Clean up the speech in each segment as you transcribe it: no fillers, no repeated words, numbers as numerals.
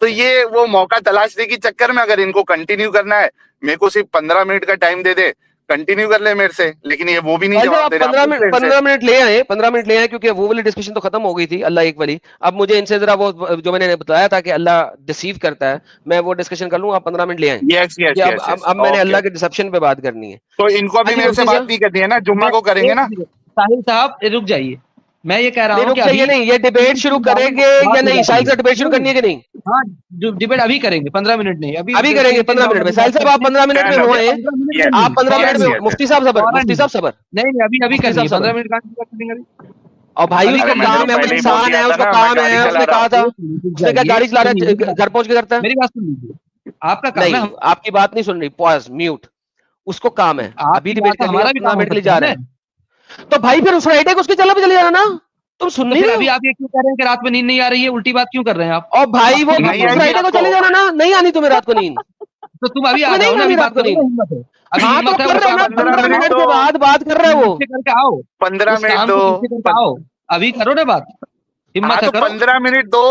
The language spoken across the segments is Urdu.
تو یہ وہ موقع تلاشنے کی چکر میں اگر ان کو کنٹینیو کرنا ہے, میرے کو صرف 15 منٹ کا ٹائم دے دے, کنٹینیو کر لے میرے سے, لیکن یہ وہ بھی نہیں جواب دے رہا. 15 منٹ لے آئے, 15 منٹ لے آئے, کیونکہ وہ والی ڈسکشن تو ختم ہو گئی تھی اللہ ایک والی. اب مجھے ان سے ذرا وہ جو میں نے بتایا تھا کہ اللہ ڈسیو کرتا ہے, میں وہ ڈسکشن کر لوں. آپ 15 منٹ لے آئیں. اب میں نے اللہ کے ڈسپشن پہ بات کرنی ہے, تو ان کو ابھی میرے سے بات نہیں کرنی ہے نا, جمعہ کو کریں گے نا. ساحل صاحب رک جائیے, میں یہ کہہ رہا ہوں کہ نہیں, یہ ڈیبیٹ شروع کریں گے یا نہیں؟ ساحل صاحب ڈیبیٹ شروع کرنی ہے کہ نہیں؟ ہاں ڈیبیٹ ابھی کریں گے, 15 منٹ نہیں, ابھی کریں گے 15 منٹ میں. ساحل صاحب آپ 15 منٹ میں ہوئے, آپ 15 منٹ میں. مفتی صاحب صبر, مفتی صاحب صبر. نہیں ابھی کریں گے 15 منٹ کا. اور بھائی اس کا کام ہے, وہ انسان ہے, اس کا کام ہے. اس نے کہا تھا, اس نے کہا گاڑی چلا رہا ہے, گھر پہنچ کے کرتا ہے. میری بات سن لیجیے, آپ کا کام ہے. آپ کی بات نہیں سن رہی, پاز میوٹ. اس کو کام ہے, ابھی ڈیبیٹ کا ہمارا بھی 15 منٹ کے لیے جا رہا ہے. تو بھائی پھر فرائیڈے کو اس کی چلا بھی چلے جانا نا. تم سن نہیں, ابھی آپ یہ کیوں کہہ رہے ہیں کہ رات میں نیند نہیں آ رہی ہے؟ الٹی بات کیوں کر رہے ہیں آپ؟ اور بھائی وہ فرائیڈے کو چلے جانا نا, نہیں آنی تمہیں رات کو نیند. تو تم ابھی آ جاؤ نا, ابھی بات کرو. ہاں تو کر رہے نا, 15 منٹ کے بعد بات کر رہے ہو. کر کے آؤ, 15 منٹ دو, ابھی کرو نا بات, ہمت ہے کرو. 15 منٹ دو,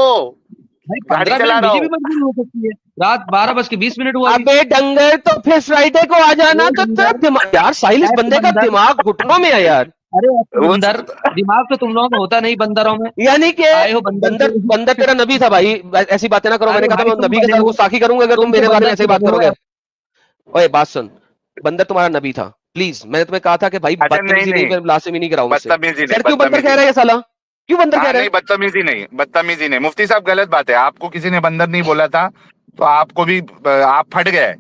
گاڑی چلا رہا ہوں. مجبوری ہو سکتی ہے, رات 12:20 ہوا. ابے ڈنگر, تو پھر فرائیڈے کو آ جانا. تو یار ساحل اس بندے کا دماغ گھٹنوں میں ہے یار. ارے بندر, دماغ تو تم لوگوں میں ہوتا نہیں بندروں میں. یعنی کہ بندر تیرا نبی تھا بھائی, ایسی باتیں نہ کرو. میں نے کہا میں نبی کے ساتھ گستاخی کروں گا اگر تم میرے بارے میں ایسی بات کرو گے. اوے بات سن, بندر تمہارا نبی تھا پلیز. میں نے تمہیں کہا تھا کہ بھائی بدتمیزی نہیں, لازمی نہیں کراؤں. کیوں بندر کہہ رہا ہے یہ سالا, کیوں بندر کہہ رہا ہے؟ بدتمیزی نہیں. مفتی صاحب غلط بات ہے, آپ کو کسی نے بندر نہیں بولا تھا تو آپ کو بھی آپ پھٹ گئے.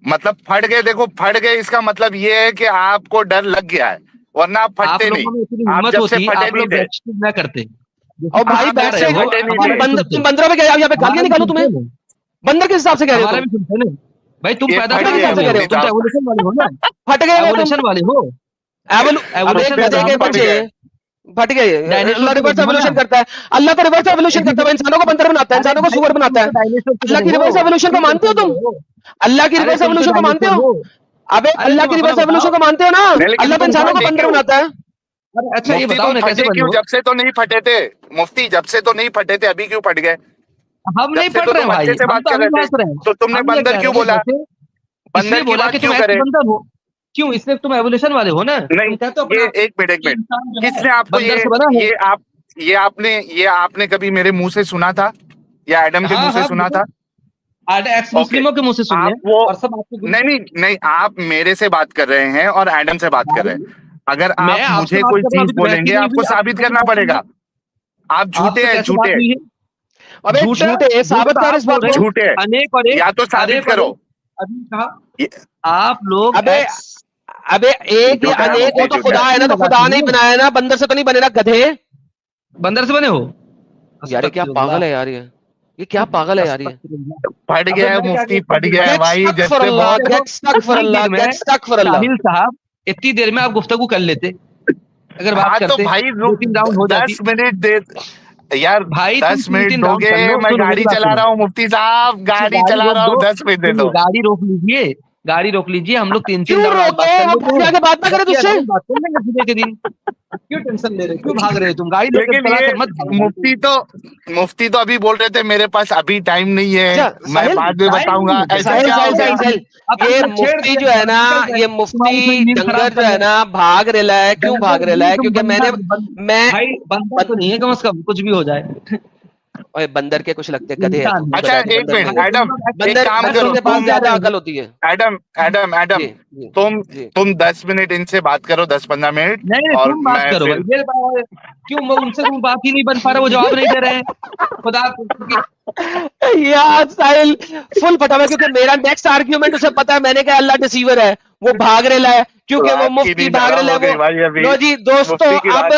مطلب پھٹ گئے, دیکھو پھٹ گئے اس کا مطلب یہ ہے کہ آپ کو ڈر لگ گیا ہے, ورنہ آپ پھٹتے نہیں. آپ جب سے پھٹے نہیں تھے نہ کرتے. اور بھائی بندروں میں کیا یہاں پہ گالیاں نکالوں تمہیں؟ بندر کس حساب سے کہہ رہے ہو؟ بھائی تم پیدا کس حساب سے کہہ رہے ہو؟ تم ایوولوشن والے ہو نا, پھٹ گئے ایوولوشن والے ہو. پھٹ گئے. اللہ ریورس ایوولوشن کرتا ہے, اللہ کا ریورس ایوولوشن کرتا ہے, انسانوں کو بندر بناتا ہے, انسانوں کو سور بناتا ہے. اللہ کی ریورس ایوولوشن کو مانتے ہو تم؟ اللہ کی ریورس ایوولوشن کو مانتے ہو؟ ابے اللہ کی ریورس ایوولوشن کو مانتے ہو نا؟ اللہ تو انسانوں کو بندر بناتا ہے. اچھا یہ بتاؤ نا کیسے کیوں جب سے تو نہیں پھٹے تھے مفتی, جب سے تو نہیں پھٹے تھے, ابھی کیوں پھٹ گئے؟ ہم نہیں پڑھ رہے بھائی, سے بات کر رہے تھے تو تم نے بندر کیوں بولا؟ بندر بولا کہ تم بندر ہو کیوں, اس لیے تم ایوولوشن والے ہو نا. نہیں, ایک منٹ کس نے آپ کو یہ آپ نے کبھی میرے منہ سے سنا تھا یا ایڈم کے منہ سے سنا تھا؟ مسلموں کے منہ سے سن لیں. نہیں, آپ میرے سے بات کر رہے ہیں اور ایڈم سے بات کر رہے ہیں. اگر آپ مجھے کوئی چیز بولیں گے آپ کو ثابت کرنا پڑے گا. آپ جھوٹے ہیں, جھوٹے یا تو ثابت کرو. آپ لوگ ابے ایک یا انیک ہو تو خدا ہے نا, تو خدا نہیں بنایا نا, بندر سے تو نہیں بنے نا گدھے. بندر سے بنے ہو یار کیا پاگل ہے یار, یہ کیا پاگل ہے یار, یہ پھٹ گیا ہے مفتی, پھٹ گیا ہے بھائی. ساحل صاحب اتنی دیر میں آپ گفتگو کر لیتے اگر بات کرتے. بھائی 10 منٹ دے یار, 10 منٹ دو گے, میں گاڑی چلا رہا ہوں مفتی صاحب, گاڑی چلا رہا ہوں, 10 منٹ دے دو. گاڑی روک لیجیے, گاڑی روک لیجیے, ہم لوگ 3 بات نہ کریں تجھ سے. کیوں ٹینشن لے رہے, کیوں بھاگ رہے تم گاڑی لے کے؟ مفتی تو ابھی بول رہے تھے میرے پاس ابھی ٹائم نہیں ہے, میں بعد میں بتاؤں گا. یہ مفتی جو ہے نا, یہ مفتی ڈنگر جو ہے نا بھاگ رہا ہے. کیوں بھاگ رہا ہے؟ کیونکہ میں بندہ تو نہیں ہے کم از کم, کچھ بھی ہو جائے. بندر کے کچھ لگتے گدھے. اچھا ایک منٹ ایڈم, ایک کام کرو, کے پاس زیادہ عقل ہوتی ہے. ایڈم تم 10 منٹ ان سے بات کرو, 10-15 منٹ. اور بات کرو کیوں ان سے تم بات ہی نہیں بن پا رہے, وہ جواب نہیں دے رہے ہیں. خدا یار ساحل فل پٹا ہوا, کیونکہ میرا نیکسٹ آرگیومنٹ اسے پتا ہے. میں نے کہا اللہ ڈسیور ہے, وہ بھاگ رہا ہے کیونکہ وہ مفتی بھاگ رہا ہے. وہ جی دوستو, اب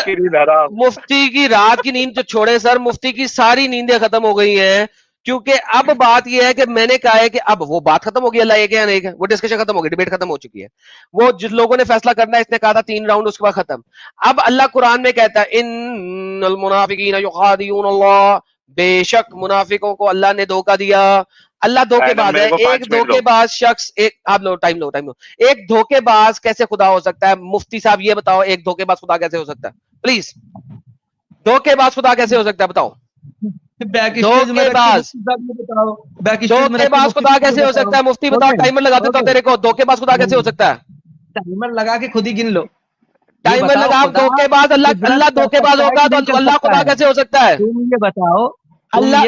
مفتی کی رات کی نیند تو چھوڑے سر, مفتی کی ساری نیندیں ختم ہو گئی ہیں. کیونکہ اب بات یہ ہے کہ میں نے کہا ہے کہ اب وہ بات ختم ہو گئی, اللہ ایک ہے نہیں ہے, وہ ڈسکشن ختم ہو گئی, ڈیبیٹ ختم ہو چکی ہے. وہ جس لوگوں نے فیصلہ کرنا ہے, اس نے کہا تھا 3 راؤنڈ, اس کے بعد ختم. اب اللہ قرآن میں کہتا ہے ان المنافقین یخادعون اللہ, بے شک منافقوں کو اللہ نے دھوکہ دیا. اللہ دھوکے باز ہے. ایک دھوکے باز شخص, ایک آپ لو ٹائم لو, ایک دھوکے باز کیسے خدا ہو سکتا ہے؟ مفتی صاحب یہ بتاؤ, ایک دھوکے باز خدا کیسے ہو سکتا ہے؟ پلیز, دھوکے باز خدا کیسے ہو سکتا ہے بتاؤ. خدا کیسے ہو سکتا ہے؟ مفتی بتاؤ، ٹائمر لگاتے تو تیرے کو دھوکے باز خدا کیسے ہو سکتا ہے؟ ٹائمر لگا کے خود ہی گن لو. ٹائمر لگا دھوکے باز اللہ دھوکے باز ہوگا تو اللہ خدا کیسے ہو سکتا ہے؟ تم یہ بتاؤ اللہ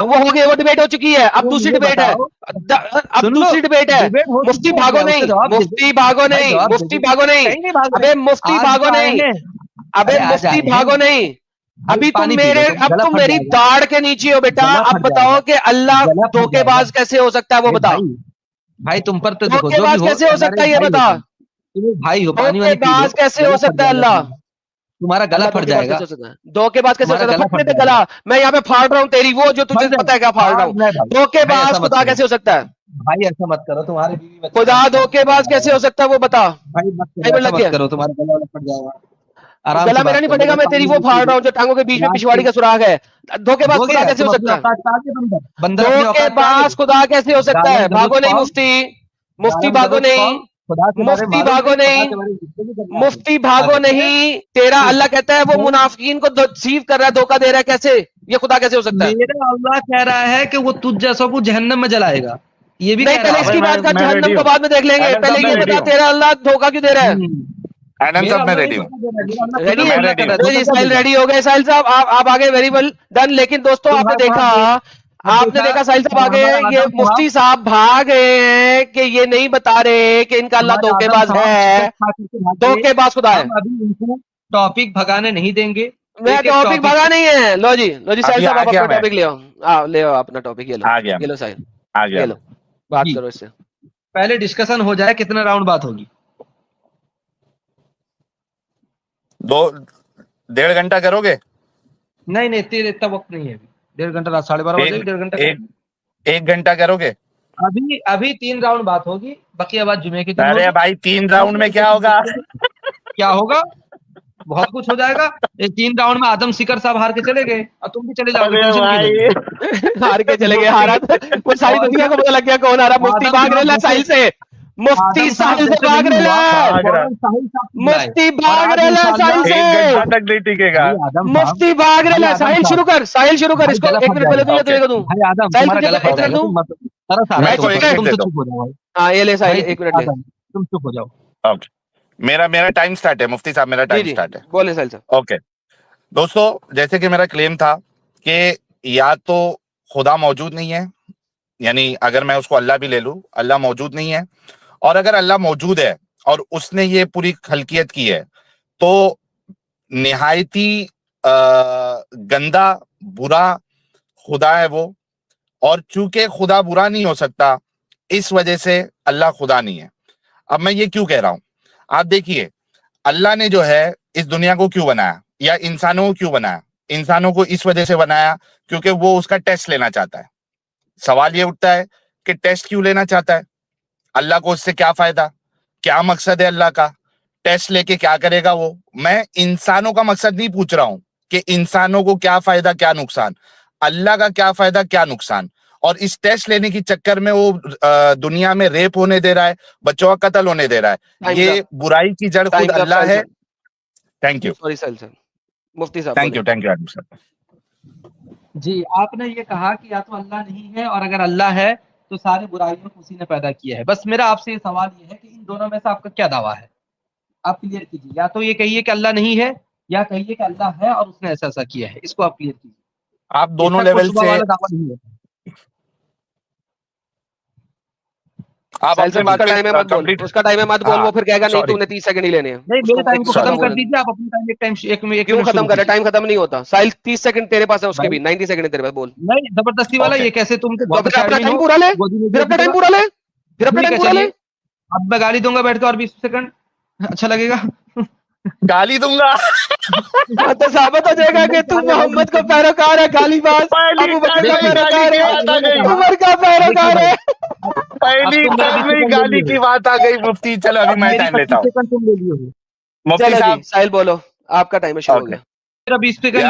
وہ ہو گئی، وہ ڈبیٹ ہو چکی ہے، اب دوسری ڈبیٹ ہے، اب دوسری ڈبیٹ ہے. مفتی بھاگو نہیں، مفتی بھاگو نہیں، مفتی بھاگو نہیں، ابے مفتی بھاگو نہیں، ابے مفتی بھاگو نہیں. ابھی تم میری داڑھ کے نیچے ہو بیٹا. اب بتاؤ کہ اللہ دھوکے باز کیسے ہو سکتا ہے؟ وہ بتا بھائی. تم پر تو دھوکے باز کیسے ہو سکتا ہے یہ بتا. بھائی ہو پانی دھوکے باز کیسے ہو سکتا ہے اللہ؟ تمہارا گلا پھٹ جائے گا. دھوکے باز کیسے ہو سکتا ہے؟ پھٹنے دے گلا. میں یہاں پہ پھاڑ رہا ہوں تیری وہ جو تجھے پتا ہے کیا پھاڑ رہا ہوں. دھوکے باز خدا کیسے ہو سکتا ہے؟ بھائی ایسا مت کرو. تمہارے خدا دھوکے باز کیسے ہو سکتا ہے وہ بتا. مت کرو. تمہارا گلا پھٹ جائے گا. گلا میرا نہیں پھٹے گا، میں تیری وہ پھاڑ رہا ہوں جو ٹانگوں کے بیچ میں پچھواڑی کا سراغ ہے. دھوکے باز خدا کیسے ہو سکتا ہے؟ دھوکے باز خدا کیسے ہو سکتا ہے؟ بھاگو نہیں مفتی، مفتی بھاگو نہیں، مفتی بھاگو نہیں، مفتی بھاگو نہیں. تیرا اللہ کہتا ہے وہ منافقین کو ڈسیو کر رہا ہے، دھوکہ دے رہا ہے. کیسے یہ خدا کیسے ہو سکتا ہے؟ میرا اللہ کہہ رہا ہے کہ وہ تجھ جیسوں کو جہنم میں جلائے گا. یہ بھی نہیں، پہلے اس کی بات کر، جہنم کو بعد میں دیکھ لیں گے. پہلے یہ بتا تیرا اللہ دھوکہ کیوں دے رہا ہے؟ میں ریڈی ہوں. اسماعیل ریڈی ہو گئے. ساحل صاحب آپ آگے، ویری ویل ڈن. لیکن دوستوں آپ نے دیکھا ساحل صاحب آگے، یہ مفتی صاحب بھاگ گئے ہیں کہ یہ نہیں بتا رہے کہ ان کا اللہ دھوکے باز ہے، دھوکے باز خدا ہے. ٹاپک بھگانے نہیں دیں گے. میں ٹاپک بھگا نہیں ہے. لو جی ساحل صاحب آپ اپنا ٹاپک لے آؤ، لے آؤ اپنا ٹاپک. یہ لو ساحل، یہ لو بات کرو اس سے. پہلے ڈسکشن ہو جائے. کتنا راؤنڈ بات ہوگی؟ 1.5 گھنٹہ کرو گے؟ نہیں اتنا وقت نہیں ہے ابھی. 1.5 گھنٹہ رات 12:30 بجے. 1.5 گھنٹہ 1 گھنٹہ کرو گے؟ ابھی 3 راؤنڈ بات ہوگی. بقیہ بات جمعے کے دن. ارے بھائی 3 راؤنڈ میں کیا ہوگا؟ کیا ہوگا؟ بہت کچھ ہو جائے گا. 3 راؤنڈ میں آدم سکر صاحب ہار کے چلے گئے اور تم بھی چلے جاؤ گے. ہار کے چلے گئے. ہارا وہ ساری دنیا کو پتا لگ گیا کون ہارا. مفتی بھاگ رہا ساحل سے، مفتی ساحل سے بھاگ رہا، مفتی بھاگ رہا ساحل سے. 1 گھنٹہ تک نہیں ٹکے گا. مفتی بھاگ رہا. ساحل شروع کر، ساحل شروع کر. اس کو 1 منٹ پہلے دوں یا تیرے کو دوں؟ ہاں یہ لے ساحل 1 منٹ لے. تم چپ ہو جاؤ. میرا ٹائم سٹارٹ ہے مفتی صاحب، میرا ٹائم سٹارٹ ہے. بولے ساحل صاحب. اوکے دوستو، جیسے کہ میرا کلیم تھا کہ یا تو خدا موجود نہیں ہے، یعنی اگر میں اس کو اللہ بھی لے لوں، اللہ موجود نہیں ہے. اور اگر اللہ موجود ہے اور اس نے یہ پوری خلقیت کی ہے تو نہایتی گندا برا خدا ہے وہ. اور چونکہ خدا برا نہیں ہو سکتا اس وجہ سے اللہ خدا نہیں ہے. اب میں یہ کیوں کہہ رہا ہوں؟ آپ دیکھیے، اللہ نے جو ہے اس دنیا کو کیوں بنایا یا انسانوں کو کیوں بنایا؟ انسانوں کو اس وجہ سے بنایا کیونکہ وہ اس کا ٹیسٹ لینا چاہتا ہے. سوال یہ اٹھتا ہے کہ ٹیسٹ کیوں لینا چاہتا ہے؟ اللہ کو اس سے کیا فائدہ؟ کیا مقصد ہے اللہ کا؟ ٹیسٹ لے کے کیا کرے گا وہ؟ میں انسانوں کا مقصد نہیں پوچھ رہا ہوں کہ انسانوں کو کیا فائدہ کیا نقصان، اللہ کا کیا فائدہ کیا نقصان. اور اس ٹیسٹ لینے کی چکر میں وہ دنیا میں ریپ ہونے دے رہا ہے، بچوں کا قتل ہونے دے رہا ہے. یہ برائی کی جڑ خود اللہ ہے. تھینک یو مفتی صاحب. Thank you sir. جی آپ نے یہ کہا کہ یا تو اللہ نہیں ہے اور اگر اللہ ہے تو ساری برائیوں کو اسی نے پیدا کیا ہے. بس میرا آپ سے یہ سوال یہ ہے کہ ان دونوں میں سے آپ کا کیا دعویٰ ہے؟ آپ کلیئر کیجیے. یا تو یہ کہیے کہ اللہ نہیں ہے یا کہیے کہ اللہ ہے اور اس نے ایسا کیا ہے. اس کو آپ کلیئر کیجیے. آپ دونوں لیول سے آپ اپنے بات کا ٹائم ہے مت بول، اس کا ٹائم ہے مت بول. وہ پھر کہے گا نہیں تو نے 30 سیکنڈ ہی لینے ہیں. نہیں میرے ٹائم کو ختم کر دیجیے آپ اپنا ٹائم. ایک ٹائم کیوں ختم کر رہے؟ ٹائم ختم نہیں ہوتا. ساحل 30 سیکنڈ تیرے پاس ہے، اس کے بھی 90 سیکنڈ تیرے پاس. بول. نہیں زبردستی والا یہ کیسے تم کو اپنا ٹائم پورا لے، پھر اپنا ٹائم پورا لے، پھر اپنا ٹائم پورا لے. اب میں گالی دوں گا بیٹھ کے اور 20 سیکنڈ اچھا لگے گا؟ گالی دوں گا تو ثابت ہو جائے گا کہ تم محمد کا پیروکار ہے، گالی باز ابو بکر کا پیروکار ہے، عمر کا پیروکار ہے. پہلی گالی کی بات آ گئی مفتی. چلو ابھی میں ٹائم لیتا ہوں. مفتی صاحب ساحل بولو، آپ کا ٹائم شروع ہو گیا.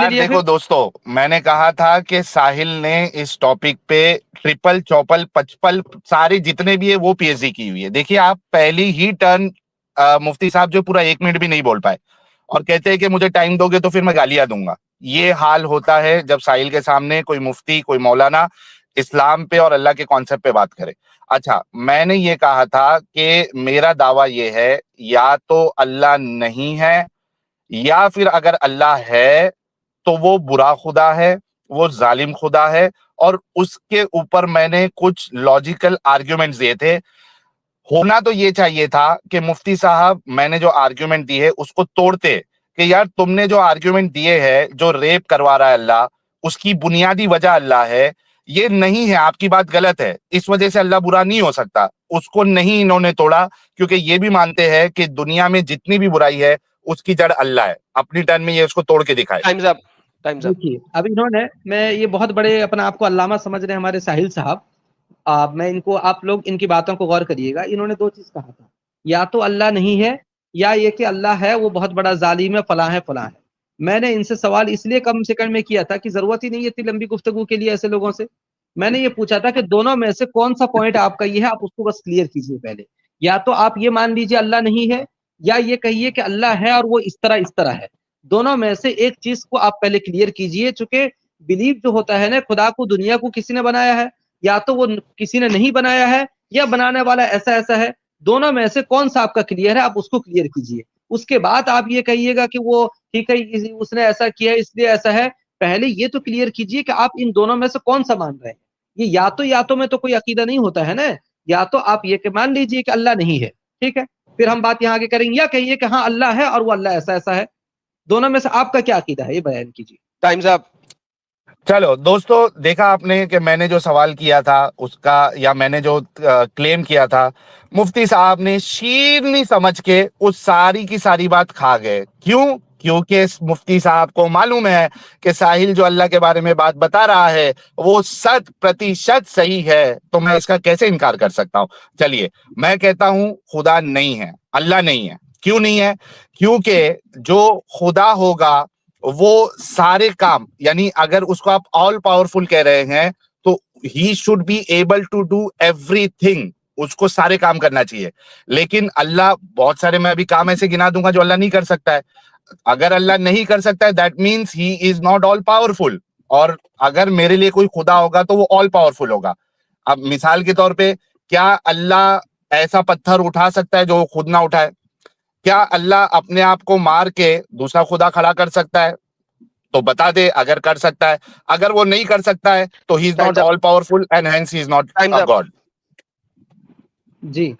دیکھو دوستو، میں نے کہا تھا کہ ساحل نے اس ٹاپک پہ 3 4 55 سارے جتنے بھی ہے وہ پی ایچ ڈی کی ہوئی ہے. دیکھیے آپ پہلی ہی ٹرن مفتی صاحب جو پورا 1 منٹ بھی نہیں بول پائے اور کہتے ہیں کہ مجھے ٹائم دو گے تو پھر میں گالیاں دوں گا. یہ حال ہوتا ہے جب ساحل کے سامنے کوئی مفتی کوئی مولانا اسلام پہ اور اللہ کے کانسیپٹ پہ بات کرے. اچھا میں نے یہ کہا تھا کہ میرا دعویٰ یہ ہے یا تو اللہ نہیں ہے یا پھر اگر اللہ ہے تو وہ برا خدا ہے, وہ ظالم خدا ہے, اور اس کے اوپر میں نے کچھ لاجیکل آرگیومنٹس دیے تھے. ہونا تو یہ چاہیے تھا کہ مفتی صاحب میں نے جو آرگیومنٹ دی ہے اس کو توڑتے کہ یار تم نے جو آرگیومنٹ دیے ہے جو ریپ کروا رہا ہے اللہ اس کی بنیادی وجہ اللہ ہے, یہ نہیں ہے, آپ کی بات غلط ہے, اس وجہ سے اللہ برا نہیں ہو سکتا. اس کو نہیں انہوں نے توڑا کیونکہ یہ بھی مانتے ہیں کہ دنیا میں جتنی بھی برائی ہے اس کی جڑ اللہ ہے. اپنی ٹرن میں یہ اس کو توڑ کے دکھائے. دیکھیے اب انہوں نے, میں یہ بہت بڑے اپنا آپ کو علامہ سمجھ رہے ہیں ہمارے ساحل صاحب, میں ان کو, آپ لوگ ان کی باتوں کو غور کریے گا. انہوں نے دو چیز کہا تھا, یا تو اللہ نہیں ہے یا یہ کہ اللہ ہے وہ بہت بڑا ظالم ہے, فلاں ہے فلاں ہے. میں نے ان سے سوال اس لیے کم سیکنڈ میں کیا تھا کہ ضرورت ہی نہیں ہے اتنی لمبی گفتگو کے لیے ایسے لوگوں سے. میں نے یہ پوچھا تھا کہ دونوں میں سے کون سا پوائنٹ آپ کا یہ ہے, آپ اس کو بس کلیئر کیجیے پہلے. یا تو آپ یہ مان لیجیے اللہ نہیں ہے, یا یہ کہیے کہ اللہ ہے اور وہ اس طرح ہے. دونوں میں سے ایک چیز کو آپ پہلے کلیئر کیجئے. چونکہ بلیف جو ہوتا ہے نا, خدا کو دنیا کو کسی نے بنایا ہے, یا تو وہ کسی نے نہیں بنایا ہے, یا بنانے والا ایسا ہے. دونوں میں سے کون سا آپ کا کلیئر ہے, آپ اس کو کلیئر کیجئے. اس کے بعد آپ یہ کہیے گا کہ وہ ٹھیک ہے اس نے ایسا کیا اس لیے ایسا ہے. پہلے یہ تو کلیئر کیجئے کہ آپ ان دونوں میں سے کون سا مان رہے ہیں. یہ یا تو میں تو کوئی عقیدہ نہیں ہوتا ہے نا. یا تو آپ یہ کہ مان لیجئے کہ اللہ نہیں ہے, ٹھیک ہے, پھر ہم بات یہاں آگے کریں گے, یا کہیے کہ ہاں اللہ ہے اور وہ اللہ ایسا ہے. دونوں میں سے آپ کا کیا عقیدہ ہے یہ بیان کیجیے. ٹائمز اپ. چلو دوستو, دیکھا آپ نے کہ میں نے جو سوال کیا تھا اس کا, یا میں نے جو کلیم کیا تھا, مفتی صاحب نے شیرنی سمجھ کے اس ساری کی ساری بات کھا گئے. کیوں؟ کیونکہ مفتی صاحب کو معلوم ہے کہ ساحل جو اللہ کے بارے میں بات بتا رہا ہے وہ 100% صحیح ہے, تو میں اس کا کیسے انکار کر سکتا ہوں. چلیے میں کہتا ہوں خدا نہیں ہے, اللہ نہیں ہے. کیوں نہیں ہے؟ کیونکہ جو خدا ہوگا وہ سارے کام, یعنی اگر اس کو آپ آل پاورفل کہہ رہے ہیں تو he should be able to do everything, اس کو سارے کام کرنا چاہیے. لیکن اللہ بہت سارے, میں ابھی کام ایسے گنا دوں گا جو اللہ نہیں کر سکتا ہے. اگر اللہ نہیں کر سکتا ہے that means he is not all powerful, اور اگر میرے لیے کوئی خدا ہوگا تو وہ آل پاورفل ہوگا. اب مثال کے طور پہ, کیا اللہ ایسا پتھر اٹھا سکتا ہے جو خود نہ اٹھائے؟ کیا اللہ اپنے آپ کو مار کے دوسرا خدا کھڑا کر سکتا ہے؟ تو بتا دے اگر کر سکتا ہے. اگر وہ نہیں کر سکتا ہے تو he is not all powerful and hence he is not God. جی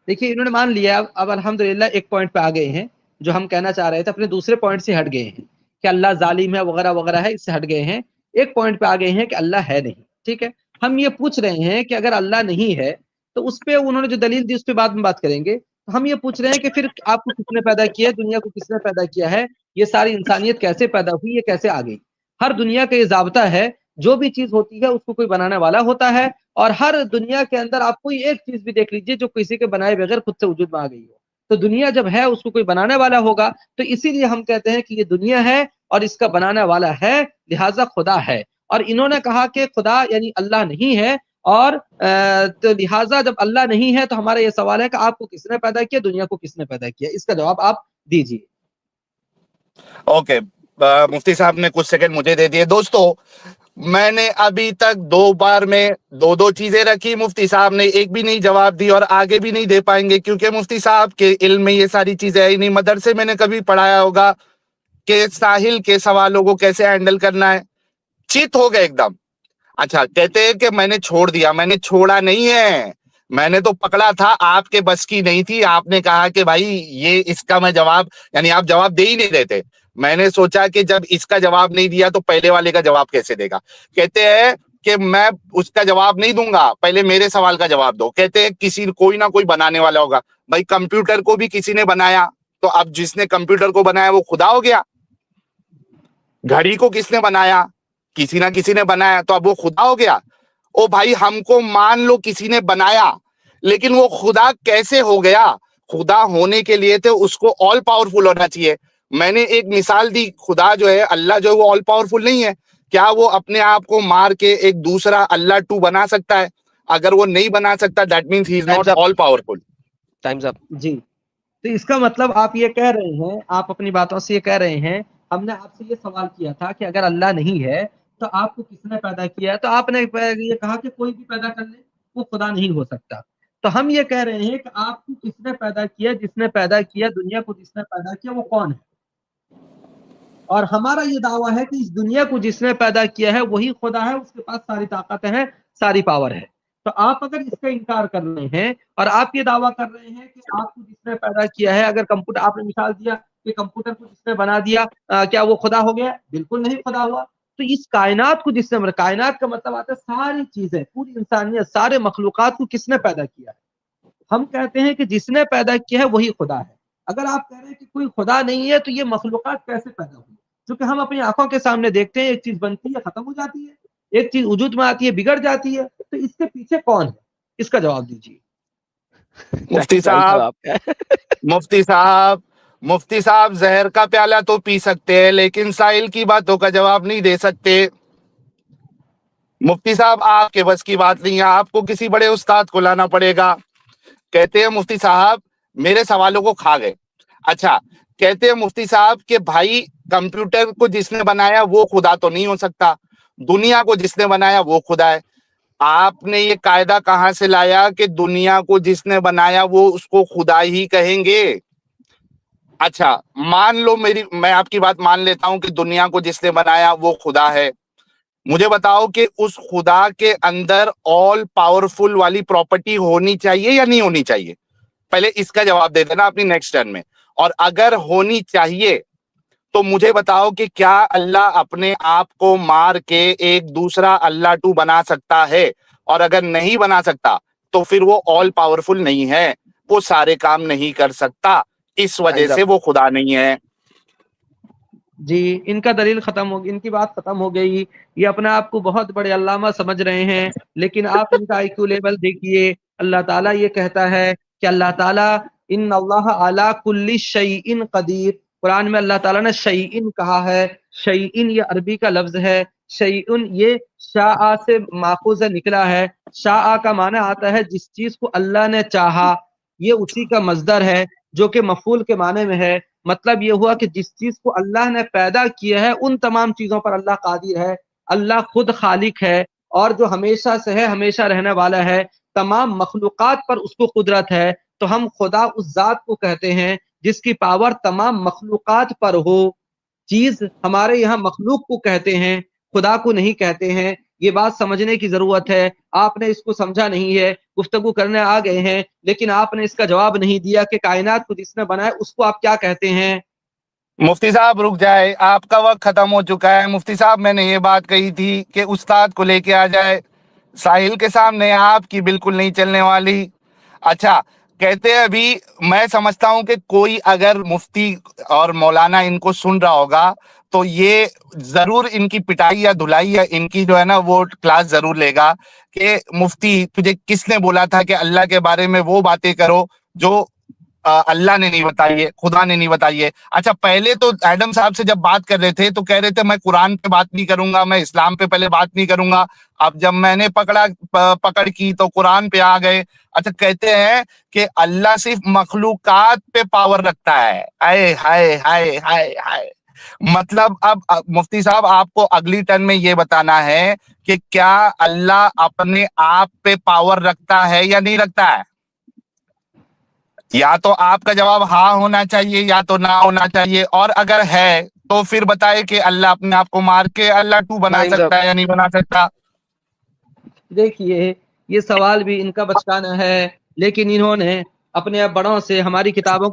دیکھیے انہوں نے مان لیا, اب الحمدللہ ایک پوائنٹ پہ آ گئے ہیں جو ہم کہنا چاہ رہے تھے, اپنے دوسرے پوائنٹ سے ہٹ گئے ہیں کہ اللہ ظالم ہے وغیرہ وغیرہ ہے, اس سے ہٹ گئے ہیں. ایک پوائنٹ پہ آ گئے ہیں کہ اللہ ہے نہیں. ٹھیک ہے, ہم یہ پوچھ رہے ہیں کہ اگر اللہ نہیں ہے تو اس پہ انہوں نے جو دلیل دی اس پہ بعد میں بات کریں گے. ہم یہ پوچھ رہے ہیں کہ پھر آپ کو کس نے پیدا کیا ہے, دنیا کو کس نے پیدا کیا ہے, یہ ساری انسانیت کیسے پیدا ہوئی, یہ کیسے آ گئی. ہر دنیا کا یہ ضابطہ ہے, جو بھی چیز ہوتی ہے اس کو کوئی بنانے والا ہوتا ہے, اور ہر دنیا کے اندر آپ کوئی ایک چیز بھی دیکھ لیجئے جو کسی کے بنائے بغیر خود سے وجود میں آ گئی ہو. تو دنیا جب ہے اس کو کوئی بنانے والا ہوگا, تو اسی لیے ہم کہتے ہیں کہ یہ دنیا ہے اور اس کا بنانے والا ہے, لہٰذا خدا ہے. اور انہوں نے کہا کہ خدا یعنی اللہ نہیں ہے, اور تو لہٰذا جب اللہ نہیں ہے تو ہمارا یہ سوال ہے کہ آپ کو کس نے پیدا کیا, دنیا کو کس نے پیدا کیا. اس کا جواب آپ دیجیے. اوکے, مفتی صاحب نے کچھ سیکنڈ مجھے دے دیے. دوستو میں نے ابھی تک 2 بار میں 2 چیزیں رکھی, مفتی صاحب نے ایک بھی نہیں جواب دی اور آگے بھی نہیں دے پائیں گے کیونکہ مفتی صاحب کے علم میں یہ ساری چیزیں ہے ہی نہیں. مدرسے میں نے کبھی پڑھایا ہوگا کہ ساحل کے سوالوں کو کیسے ہینڈل کرنا ہے. چت ہو گئے ایک دم. اچھا کہتے ہیں کہ میں نے چھوڑ دیا, میں نے چھوڑا نہیں ہے, میں نے تو پکڑا تھا, آپ کے بس کی نہیں تھی. آپ نے کہا کہ بھائی یہ اس کا میں جواب, یعنی آپ جواب دے ہی نہیں رہتے. میں نے سوچا کہ جب اس کا جواب نہیں دیا تو پہلے والے کا جواب کیسے دے گا. کہتے ہیں کہ میں اس کا جواب نہیں دوں گا, پہلے میرے سوال کا جواب دو. کہتے ہیں کوئی نہ کوئی بنانے والا ہوگا. بھائی کمپیوٹر کو بھی کسی نے بنایا, تو اب جس نے کمپیوٹر کو بنایا وہ خدا ہو گیا. گھڑی کو کس نے بنایا, کسی نہ کسی نے بنایا, تو اب وہ خدا ہو گیا. او بھائی ہم کو مان لو کسی نے بنایا, لیکن وہ خدا کیسے ہو گیا؟ خدا ہونے کے لیے تو اس کو آل پاورفل ہونا چاہیے. میں نے ایک مثال دی, خدا جو ہے, اللہ جو ہے وہ آل پاورفل نہیں ہے. کیا وہ اپنے آپ کو مار کے ایک دوسرا اللہ 2 بنا سکتا ہے؟ اگر وہ نہیں بنا سکتا that means he is not all powerful. Times up. جی تو اس کا مطلب آپ یہ کہہ رہے ہیں, آپ اپنی باتوں سے یہ کہہ رہے ہیں ہم نے آپ سے یہ سوال کیا تھا کہ اگر اللہ نہیں ہے تو آپ کو کس نے پیدا کیا ہے؟ تو آپ نے یہ کہا کہ کوئی بھی پیدا کر لے، وہ خدا نہیں ہو سکتا۔ تو ہم یہ کہہ رہے ہیں کہ آپ کو کس نے پیدا کیا؟ جس نے پیدا کیا دنیا کو، جس نے پیدا کیا وہ کون ہے؟ اور ہمارا یہ دعویٰ ہے کہ اس دنیا کو جس نے پیدا کیا ہے وہی خدا ہے، اس کے پاس ساری طاقتیں ہیں، ساری پاور ہے۔ تو آپ اگر اس کا انکار کر رہے ہیں اور آپ یہ دعویٰ کر رہے ہیں کہ آپ کو جس نے پیدا کیا ہے، اگر کمپیوٹر، آپ نے مثال دیا کہ کمپیوٹر کو جس نے بنا دیا کیا وہ خدا ہو گیا؟ بالکل نہیں خدا ہوا۔ تو اس کائنات کو جس نے، کائنات کا مطلب آتا ہے ساری چیزیں، پوری انسانیت، سارے مخلوقات کو کس نے پیدا کیا ہے؟ ہم کہتے ہیں کہ جس نے پیدا کیا ہے وہی خدا ہے۔ اگر آپ کہہ رہے ہیں کہ کوئی خدا نہیں ہے تو یہ مخلوقات کیسے پیدا ہوئی؟ کیونکہ ہم اپنی آنکھوں کے سامنے دیکھتے ہیں، ایک چیز بنتی ہے ختم ہو جاتی ہے، ایک چیز وجود میں آتی ہے بگڑ جاتی ہے، تو اس کے پیچھے کون ہے؟ اس کا جواب دیجیے۔ مفتی صاحب زہر کا پیالہ تو پی سکتے ہیں لیکن سائل کی باتوں کا جواب نہیں دے سکتے۔ مفتی صاحب آپ کے بس کی بات نہیں ہے، آپ کو کسی بڑے استاد کو لانا پڑے گا۔ کہتے ہیں مفتی صاحب میرے سوالوں کو کھا گئے۔ اچھا، کہتے ہیں مفتی صاحب کہ بھائی کمپیوٹر کو جس نے بنایا وہ خدا تو نہیں ہو سکتا، دنیا کو جس نے بنایا وہ خدا ہے۔ آپ نے یہ قاعدہ کہاں سے لایا کہ دنیا کو جس نے بنایا وہ اس کو خدا ہی کہیں گے؟ اچھا مان لو میں آپ کی بات مان لیتا ہوں کہ دنیا کو جس نے بنایا وہ خدا ہے، مجھے بتاؤ کہ اس خدا کے اندر آل پاورفل والی پراپرٹی ہونی چاہیے یا نہیں ہونی چاہیے؟ پہلے اس کا جواب دے دینا اپنی نیکسٹ ٹرن میں۔ اور اگر ہونی چاہیے تو مجھے بتاؤ کہ کیا اللہ اپنے آپ کو مار کے ایک دوسرا اللہ ٹو بنا سکتا ہے؟ اور اگر نہیں بنا سکتا تو پھر وہ آل پاورفل نہیں ہے، وہ سارے کام نہیں کر سکتا، اس وجہ سے وہ خدا نہیں ہے۔ جی ان کا دلیل ختم ہو گئی، ان کی بات ختم ہو گئی۔ یہ اپنے آپ کو بہت بڑے علامہ سمجھ رہے ہیں، لیکن آپ ان کا آئی کیو لیول دیکھیے۔ اللہ تعالیٰ یہ کہتا ہے کہ اللہ تعالیٰ ان اللہ علی کل شیء قدیر، قرآن میں اللہ تعالیٰ نے شیء کہا ہے۔ شیء یہ عربی کا لفظ ہے، شیء یہ شاء سے ماخوذ نکلا ہے۔ شاء کا معنی آتا ہے جس چیز کو اللہ نے چاہا، یہ اسی کا مصدر ہے جو کہ مفعول کے معنی میں ہے۔ مطلب یہ ہوا کہ جس چیز کو اللہ نے پیدا کیا ہے ان تمام چیزوں پر اللہ قادر ہے۔ اللہ خود خالق ہے اور جو ہمیشہ سے ہے، ہمیشہ رہنے والا ہے، تمام مخلوقات پر اس کو قدرت ہے۔ تو ہم خدا اس ذات کو کہتے ہیں جس کی پاور تمام مخلوقات پر ہو۔ چیز ہمارے یہاں مخلوق کو کہتے ہیں، خدا کو نہیں کہتے ہیں۔ یہ بات سمجھنے کی ضرورت ہے، آپ نے اس کو سمجھا نہیں ہے، گفتگو کرنے آ گئے ہیں لیکن آپ نے اس کا جواب نہیں دیا کہ کائنات کو جس نے بنایا اس کو آپ کیا کہتے ہیں؟ مفتی صاحب رک جائے، آپ کا وقت ختم ہو چکا ہے۔ مفتی صاحب میں نے یہ بات کہی تھی کہ استاد کو لے کے آ جائے، ساحل کے سامنے آپ کی بالکل نہیں چلنے والی۔ اچھا کہتے ہیں ابھی میں سمجھتا ہوں کہ کوئی اگر مفتی اور مولانا ان کو سن رہا ہوگا تو یہ ضرور ان کی پٹائی یا دھلائی یا ان کی جو ہے نا وہ کلاس ضرور لے گا کہ مفتی تجھے کس نے بولا تھا کہ اللہ کے بارے میں وہ باتیں کرو جو اللہ نے نہیں بتائیے، خدا نے نہیں بتائیے۔ اچھا پہلے تو ایڈم صاحب سے جب بات کر رہے تھے تو کہہ رہے تھے میں قرآن پہ بات نہیں کروں گا، میں اسلام پہ پہلے بات نہیں کروں گا۔ اب جب میں نے پکڑ کی تو قرآن پہ آ گئے۔ اچھا کہتے ہیں کہ اللہ صرف مخلوقات پہ پاور رکھتا ہے۔ ہائے ہائے ہائے ہائے ہائے، مطلب اب مفتی صاحب آپ کو اگلی ٹرن میں یہ بتانا ہے کہ کیا اللہ اپنے آپ پہ پاور رکھتا ہے یا نہیں رکھتا ہے؟ یا تو آپ کا جواب ہاں ہونا چاہیے یا تو نہ ہونا چاہیے، اور اگر ہے تو پھر بتائے کہ اللہ اپنے آپ کو مار کے اللہ ٹو بنا سکتا ہے یا نہیں بنا سکتا؟ دیکھیے یہ سوال بھی ان کا بچکانا ہے، لیکن انہوں نے اپنے بڑوں سے ہماری کتابوں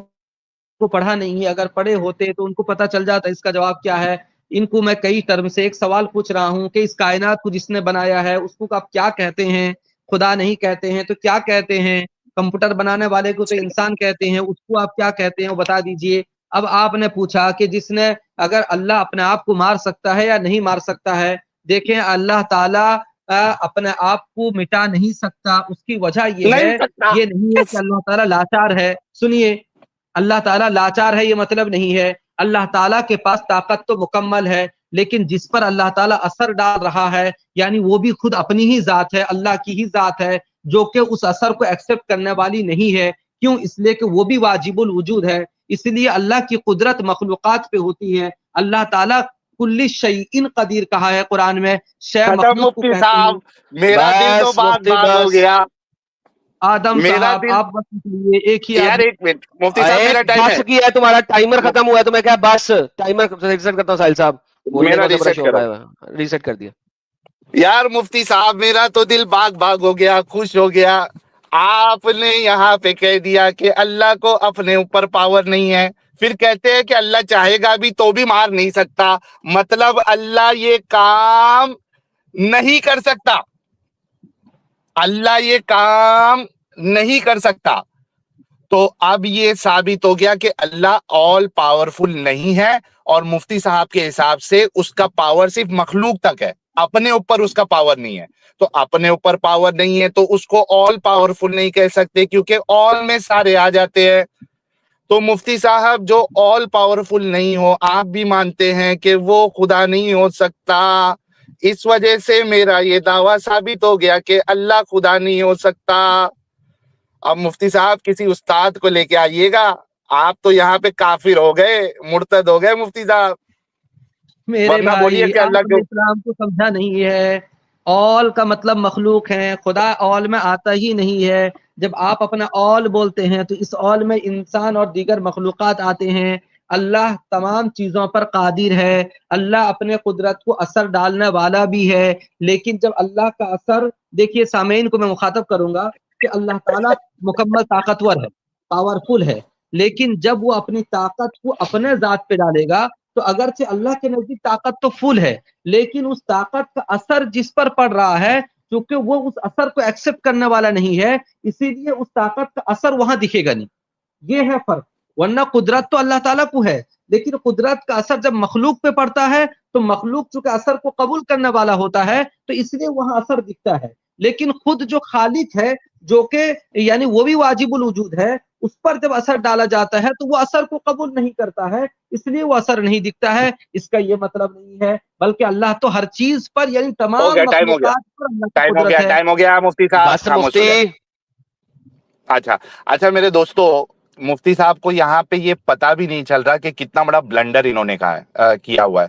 کو پڑھا نہیں ہے۔ اگر پڑھے ہوتے تو ان کو پتہ چل جاتا اس کا جواب کیا ہے۔ ان کو میں کئی ٹرم سے ایک سوال پوچھ رہا ہوں کہ اس کائنات کو جس نے بنایا ہے اس کو آپ کیا کہتے ہیں؟ خدا نہیں کہتے ہیں تو کیا کہتے ہیں؟ کمپیوٹر بنانے والے کو تو انسان کہتے ہیں، اس کو آپ کیا کہتے ہیں وہ بتا دیجئے۔ اب آپ نے پوچھا کہ جس نے، اگر اللہ اپنے آپ کو مار سکتا ہے یا نہیں مار سکتا ہے، دیکھیں اللہ تعالیٰ اپنے آپ کو مٹا نہیں سکتا۔ اس کی وجہ یہ ہے، یہ نہیں ہے کہ اللہ تعالیٰ لاچار ہے۔ سنیے، اللہ تعالیٰ لاچار ہے یہ مطلب نہیں ہے۔ اللہ تعالیٰ کے پاس طاقت تو مکمل ہے، لیکن جس پر اللہ تعالیٰ اثر ڈال رہا ہے یعنی وہ بھی خود اپنی ہی ذات ہے، اللہ کی ہی ذات ہے، جو کہ اس اثر کو ایکسپٹ کرنے والی نہیں ہے۔ کیوں؟ اس لیے کہ وہ بھی واجب الوجود ہے، اس لیے اللہ کی قدرت مخلوقات پہ ہوتی ہے. اللہ تعالیٰ کل شیء قدیر کہا ہے قرآن میں. شے مخلوق کو کہتے ہیں. میرا دل تو باغ باغ ہو گیا. آدم صاحب آپ بس ایک ہی یار ایک منٹ مفتی صاحب میرا ٹائم ہے. بس کیا ہے تمہارا ٹائمر ختم ہوا ہے تو میں کہا بس ٹائمر ریسیٹ کرتا ہوں. ساحل صاحب میرا ریسیٹ کر دیا. یار مفتی صاحب میرا تو دل باغ باغ ہو گیا, خوش ہو گیا. آپ نے یہاں پہ کہہ دیا کہ اللہ کو اپنے اوپر پاور نہیں ہے, پھر کہتے ہیں کہ اللہ چاہے گا بھی تو بھی مار نہیں سکتا. مطلب اللہ یہ کام نہیں کر سکتا, اللہ یہ کام نہیں کر سکتا. تو اب یہ ثابت ہو گیا کہ اللہ آل پاورفل نہیں ہے, اور مفتی صاحب کے حساب سے اس کا پاور صرف مخلوق تک ہے, اپنے اوپر اس کا پاور نہیں ہے. تو اپنے اوپر پاور نہیں ہے تو اس کو آل پاورفل نہیں کہہ سکتے, کیونکہ آل میں سارے آ جاتے ہیں. تو مفتی صاحب جو آل پاورفل نہیں ہو, آپ بھی مانتے ہیں کہ وہ خدا نہیں ہو سکتا. اس وجہ سے میرا یہ دعویٰ ثابت ہو گیا کہ اللہ خدا نہیں ہو سکتا. اب مفتی صاحب کسی استاد کو لے کے آئیے گا, آپ تو یہاں پہ کافر ہو گئے, مرتد ہو گئے مفتی صاحب. میرے بھائی آپ نے اسلام کو سمجھا نہیں ہے. آل کا مطلب مخلوق ہے, خدا آل میں آتا ہی نہیں ہے. جب آپ اپنا آل بولتے ہیں تو اس آل میں انسان اور دیگر مخلوقات آتے ہیں. اللہ تمام چیزوں پر قادر ہے, اللہ اپنے قدرت کو اثر ڈالنے والا بھی ہے. لیکن جب اللہ کا اثر, دیکھیے سامعین کو میں مخاطب کروں گا کہ اللہ تعالیٰ مکمل طاقتور ہے, پاورفل ہے, لیکن جب وہ اپنی طاقت کو اپنے ذات پہ ڈالے گا تو اگرچہ اللہ کے نزدیک طاقت تو فل ہے, لیکن اس طاقت کا اثر جس پر پڑ رہا ہے کیونکہ وہ اس اثر کو ایکسپٹ کرنے والا نہیں ہے, اسی لیے اس طاقت کا اثر وہاں دکھے گا نہیں. یہ ہے فرق. ورنہ قدرت تو اللہ تعالیٰ کو ہے, لیکن قدرت کا اثر جب مخلوق پہ پڑتا ہے تو مخلوق چونکہ اثر کو قبول کرنے والا ہوتا ہے تو اس لیے وہاں اثر دکھتا ہے. لیکن خود جو خالق ہے, جو کہ یعنی وہ بھی واجب الوجود ہے, اس پر جب اثر ڈالا جاتا ہے تو وہ اثر کو قبول نہیں کرتا ہے, اس لیے وہ اثر نہیں دکھتا ہے. اس کا یہ مطلب نہیں ہے, بلکہ اللہ تو ہر چیز پر یعنی تمام مخلوقات پر اللہ کی قدرت ہے. ٹائم ہو گیا مفتی صاحب. اچھا میرے دوستو, مفتی صاحب کو یہاں پہ یہ پتا بھی نہیں چل رہا کہ کتنا بڑا بلنڈر انہوں نے کیا ہوا ہے.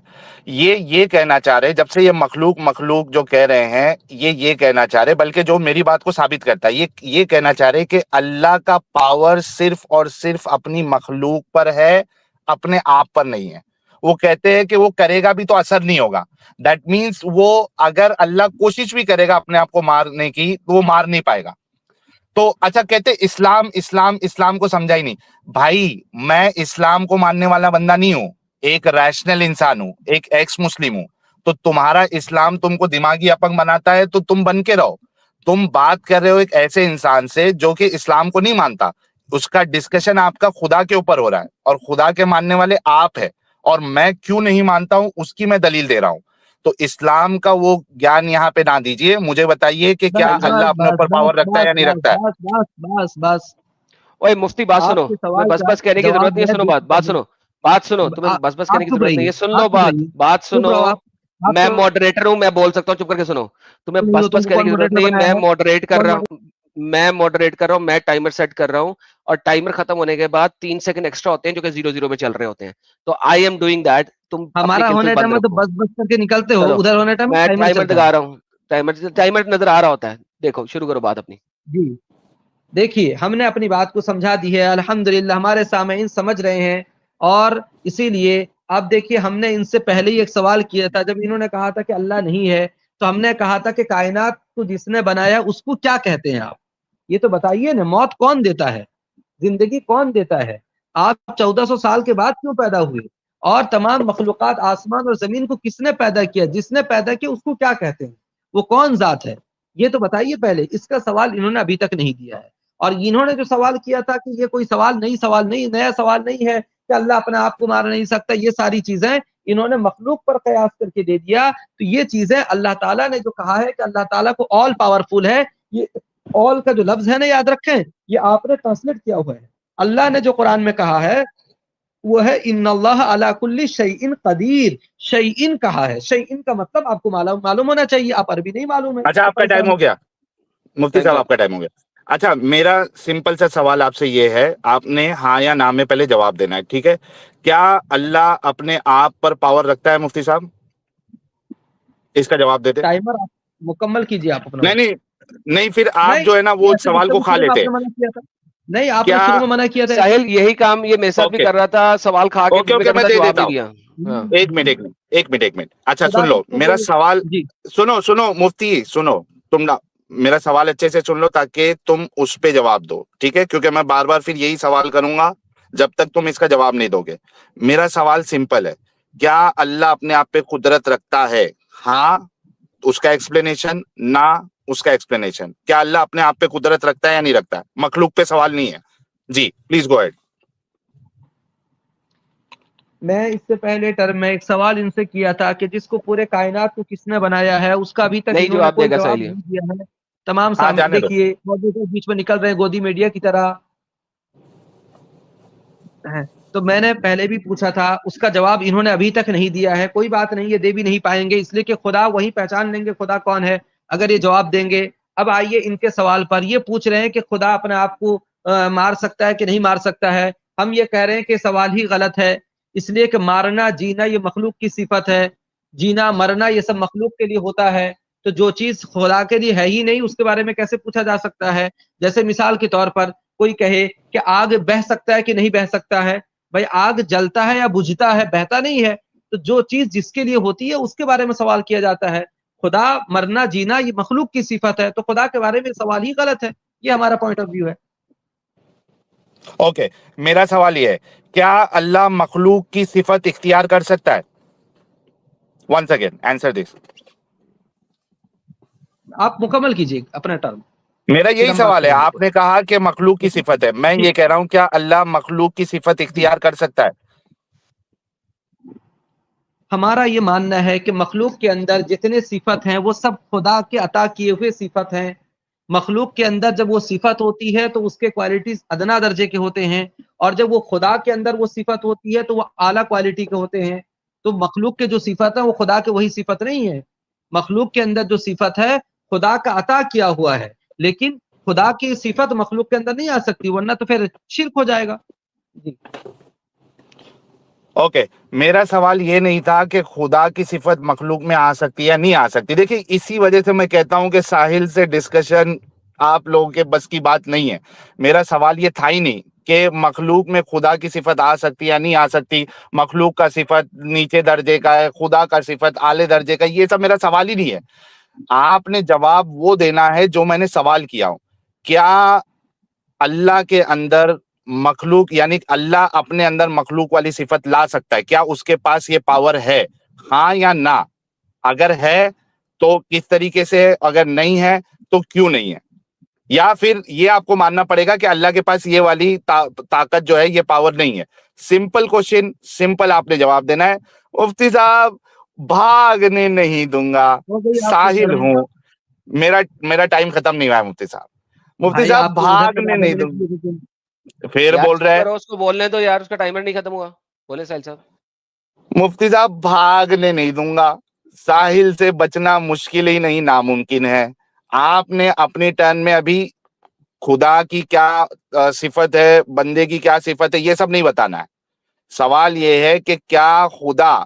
یہ کہنا چاہ رہے, جب سے یہ مخلوق جو کہہ رہے ہیں یہ کہنا چاہ رہے, بلکہ جو میری بات کو ثابت کرتا ہے یہ کہنا چاہ رہے کہ اللہ کا پاور صرف اور صرف اپنی مخلوق پر ہے, اپنے آپ پر نہیں ہے. وہ کہتے ہیں کہ وہ کرے گا بھی تو اثر نہیں ہوگا. دیٹ مینس وہ اگر اللہ کوشش بھی کرے گا اپنے آپ کو مارنے کی تو وہ مار نہیں پائے گا. تو اچھا کہتے اسلام کو سمجھا ہی نہیں. بھائی میں اسلام کو ماننے والا بندہ نہیں ہوں, ایک ریشنل انسان ہوں, ایک ایکس مسلم ہوں. تو تمہارا اسلام تم کو دماغی اپنگ بناتا ہے تو تم بن کے رہو. تم بات کر رہے ہو ایک ایسے انسان سے جو کہ اسلام کو نہیں مانتا, اس کا ڈسکشن آپ کا خدا کے اوپر ہو رہا ہے, اور خدا کے ماننے والے آپ ہے, اور میں کیوں نہیں مانتا ہوں اس کی میں دلیل دے رہا ہوں. تو اسلام کا وہ گیان یہاں پہ نہ دیجئے, مجھے بتائیے کہ کیا اللہ اپنے اوپر پاور رکھتا ہے یا نہیں رکھتا ہے. اوے مفتی بات سنو, بس کہنے کی ضرورت نہیں ہے, سنو بات سنو, تمہیں بس کہنے کی ضرورت نہیں ہے, سن لو بات سنو. میں ماڈریٹر ہوں, میں بول سکتا ہوں, چپ کر کے سنو. تمہیں بس کہنے کی ضرورت نہیں, میں ماڈریٹ کر رہا ہوں, میں ٹائمر سیٹ کر رہا ہوں, اور ٹائمر ختم ہونے کے بعد 3 سیکنڈ ایکسٹرا ہوتے ہیں جو کہ 0-0 میں چل رہے ہوتے ہیں. تو آئی ایم ڈوئنگ دیٹ. تم ہمارا ہونے ٹائم تو بس کر کے نکلتے ہو, ادھر ہونے ٹائم میں ٹائمر دکھا رہا ہوں, ٹائمر نظر آ رہا ہوتا ہے. دیکھو شروع کرو بات اپنی. جی دیکھیے ہم نے اپنی بات کو سمجھا دی ہے, الحمدللہ ہمارے سامعین سمجھ رہے ہیں. اور اسی لیے آپ دیکھیے ہم نے ان سے پہلے ہی ایک سوال کیا تھا, جب انہوں نے کہا تھا کہ اللہ نہیں ہے تو ہم نے کہا تھا کہ کائنات کو جس نے بنایا اس کو کیا کہتے ہیں آپ, یہ تو بتائیے نا. موت کون دیتا ہے, زندگی کون دیتا ہے, آپ 1400 سال کے بعد کیوں پیدا ہوئے, اور تمام مخلوقات آسمان اور زمین کو کس نے پیدا کیا, جس نے پیدا کیا اس کو کیا کہتے ہیں, وہ کون ذات ہے, یہ تو بتائیے پہلے. اس کا سوال انہوں نے ابھی تک نہیں دیا ہے. اور انہوں نے جو سوال کیا تھا کہ یہ کوئی نیا سوال نہیں ہے کہ اللہ اپنے آپ کو مار نہیں سکتا, یہ ساری چیزیں انہوں نے مخلوق پر قیاس کر کے دے دیا. تو یہ چیزیں اللہ تعالیٰ نے جو کہا ہے کہ اللہ تعالیٰ کو آل پاورفل ہے, یہ آل کا جو لفظ ہے نا یاد رکھیں, یہ آپ نے ٹرانسلیٹ کیا ہوا ہے. اللہ نے جو قرآن میں کہا ہے وہ ہے ان اللہ علی کل شیء قدیر. شیء کہا ہے, شیء کا مطلب آپ کو معلوم ہونا چاہیے, آپ عربی نہیں معلوم ہے. اچھا آپ کا ٹائم ہو گیا مفتی صاحب, آپ کا ٹائم ہو گیا. اچھا میرا سمپل سا سوال آپ سے یہ ہے، آپ نے ہاں یا نہ میں پہلے جواب دینا ہے، ٹھیک ہے؟ کیا اللہ اپنے آپ پر پاور رکھتا ہے مفتی صاحب؟ اس کا جواب دیتے۔ ٹائمر مکمل کیجیے آپ اپنا۔ نہیں نہیں پھر آپ نہیں جو ہے نا وہ سوال کو کھا شروع میں آپ لیتے۔ نے منع کیا تھا، نہیں آپ نے کیا شروع میں منع کیا تھا۔ ساحل یہی کام یہ میرے ساتھ بھی اوکے کر رہا تھا، سوال کھا کے اوکے اوکے میں بیچارہ دے جواب دیتا نہیں ہوں، دیا۔ ہاں ایک منٹ اچھا خدا سن لو کو میرا سوال، جی سنو مفتی سنو، تم نہ میرا سوال اچھے سے سن لو تاکہ تم اس پہ جواب دو، ٹھیک ہے؟ کیونکہ میں بار بار پھر یہی سوال کروں گا جب تک تم اس کا جواب نہیں دو گے۔ میرا سوال سمپل ہے، کیا اللہ اپنے آپ پہ قدرت رکھتا ہے؟ ہاں اس کا ایکسپلینیشن، نہ اس کا ایکسپلینیشن۔ کیا اللہ اپنے آپ پہ قدرت رکھتا ہے یا نہیں رکھتا ہے؟ مخلوق پہ سوال نہیں ہے جی، پلیز گو ایڈ۔ میں اس سے پہلے ٹرم میں ایک سوال ان سے کیا تھا کہ جس کو پورے کائنات کو کس نے بنایا ہے، اس کا ابھی تک نہیں انہوں نے جواب کوئی دے گا جواب ساحل۔ نہیں دیا ہے۔ تمام ہاں سامنے جانے دو۔ دیکھیے بیچ میں نکل رہے ہیں گودی میڈیا کی طرح ہیں۔ تو میں نے پہلے بھی پوچھا تھا، اس کا جواب انہوں نے ابھی تک نہیں دیا ہے۔ کوئی بات نہیں، یہ دے بھی نہیں پائیں گے، اس لیے کہ خدا وہی پہچان لیں گے خدا کون ہے اگر یہ جواب دیں گے۔ اب آئیے ان کے سوال پر، یہ پوچھ رہے ہیں کہ خدا اپنے آپ کو مار سکتا ہے کہ نہیں مار سکتا ہے۔ ہم یہ کہہ رہے ہیں کہ سوال ہی غلط ہے، اس لیے کہ مارنا جینا یہ مخلوق کی صفت ہے، جینا مرنا یہ سب مخلوق کے لیے ہوتا ہے۔ تو جو چیز خدا کے لیے ہے ہی نہیں اس کے بارے میں کیسے پوچھا جا سکتا ہے؟ جیسے مثال کے طور پر کوئی کہے کہ آگ بہہ سکتا ہے کہ نہیں بہہ سکتا ہے، بھائی آگ جلتا ہے یا بجھتا ہے، بہتا نہیں ہے۔ تو جو چیز جس کے لیے ہوتی ہے اس کے بارے میں سوال کیا جاتا ہے۔ خدا مرنا جینا یہ مخلوق کی صفت ہے، تو خدا کے بارے میں سوال ہی غلط ہے۔ یہ ہمارا پوائنٹ آف ویو ہے۔ اوکے میرا سوال یہ ہے، کیا اللہ مخلوق کی صفت اختیار کر سکتا ہے؟ Once again answer this. آپ مکمل کیجیے اپنا ٹرم، میرا پھر یہی ہم بات سوال ہے، کریں گے۔ آپ نے کہا کہ مخلوق کی صفت ہے، میں یہ کہہ رہا ہوں کیا اللہ مخلوق کی صفت جی اختیار کر سکتا ہے؟ ہمارا یہ ماننا ہے کہ مخلوق کے اندر جتنے صفت ہیں وہ سب خدا کے عطا کیے ہوئے صفت ہیں۔ مخلوق کے اندر جب وہ صفت ہوتی ہے تو اس کے کوالٹیز ادنا درجے کے ہوتے ہیں، اور جب وہ خدا کے اندر وہ صفت ہوتی ہے تو وہ اعلیٰ کوالٹی کے ہوتے ہیں۔ تو مخلوق کے جو صفت ہے وہ خدا کے وہی صفت نہیں ہے۔ مخلوق کے اندر جو صفت ہے خدا کا عطا کیا ہوا ہے، لیکن خدا کی صفت مخلوق کے اندر نہیں آ سکتی، ورنہ تو پھر شرک ہو جائے گا۔ جی اوکے میرا سوال یہ نہیں تھا کہ خدا کی صفت مخلوق میں آ سکتی ہے یا نہیں آ سکتی۔ دیکھیں اسی وجہ سے میں کہتا ہوں کہ ساحل سے ڈسکشن آپ لوگوں کے بس کی بات نہیں ہے۔ میرا سوال یہ تھا ہی نہیں کہ مخلوق میں خدا کی صفت آ سکتی یا نہیں آ سکتی، مخلوق کا صفت نیچے درجے کا ہے، خدا کا صفت اعلی درجے کا، یہ سب میرا سوال ہی نہیں ہے۔ آپ نے جواب وہ دینا ہے جو میں نے سوال کیا ہوں، کیا اللہ کے اندر مخلوق یعنی اللہ اپنے اندر مخلوق والی صفت لا سکتا ہے؟ کیا اس کے پاس یہ پاور ہے؟ ہاں یا نہ؟ اگر ہے تو کس طریقے سے ہے، اگر نہیں ہے تو کیوں نہیں ہے؟ یا پھر یہ آپ کو ماننا پڑے گا کہ اللہ کے پاس یہ والی طاقت جو ہے، یہ پاور نہیں ہے؟ سمپل کوشچن، سمپل آپ نے جواب دینا ہے۔ مفتی صاحب بھاگنے نہیں دوں گا، ہو گئی آپ کی ساحل ٹرم۔ ہوں، میرا ٹائم ختم نہیں ہوا ہے مفتی صاحب، مفتی بھائی صاحب آپ کو ادھر سے بھاگنے آدھے نہیں منٹ دوں کی لیکن گا، پھر یار بول چپ رہے ہیں کرو، اس کو بولنے دو یار، اس کا ٹائمر نہیں ختم ہوا۔ بولے ساحل صاحب۔ مفتی صاحب بھاگنے نہیں دوں گا، ساحل سے بچنا مشکل ہی نہیں ناممکن ہے۔ آپ نے اپنی ٹرن میں ابھی خدا کی کیا صفت ہے، بندے کی کیا صفت ہے، یہ سب نہیں بتانا ہے۔ سوال یہ ہے کہ کیا خدا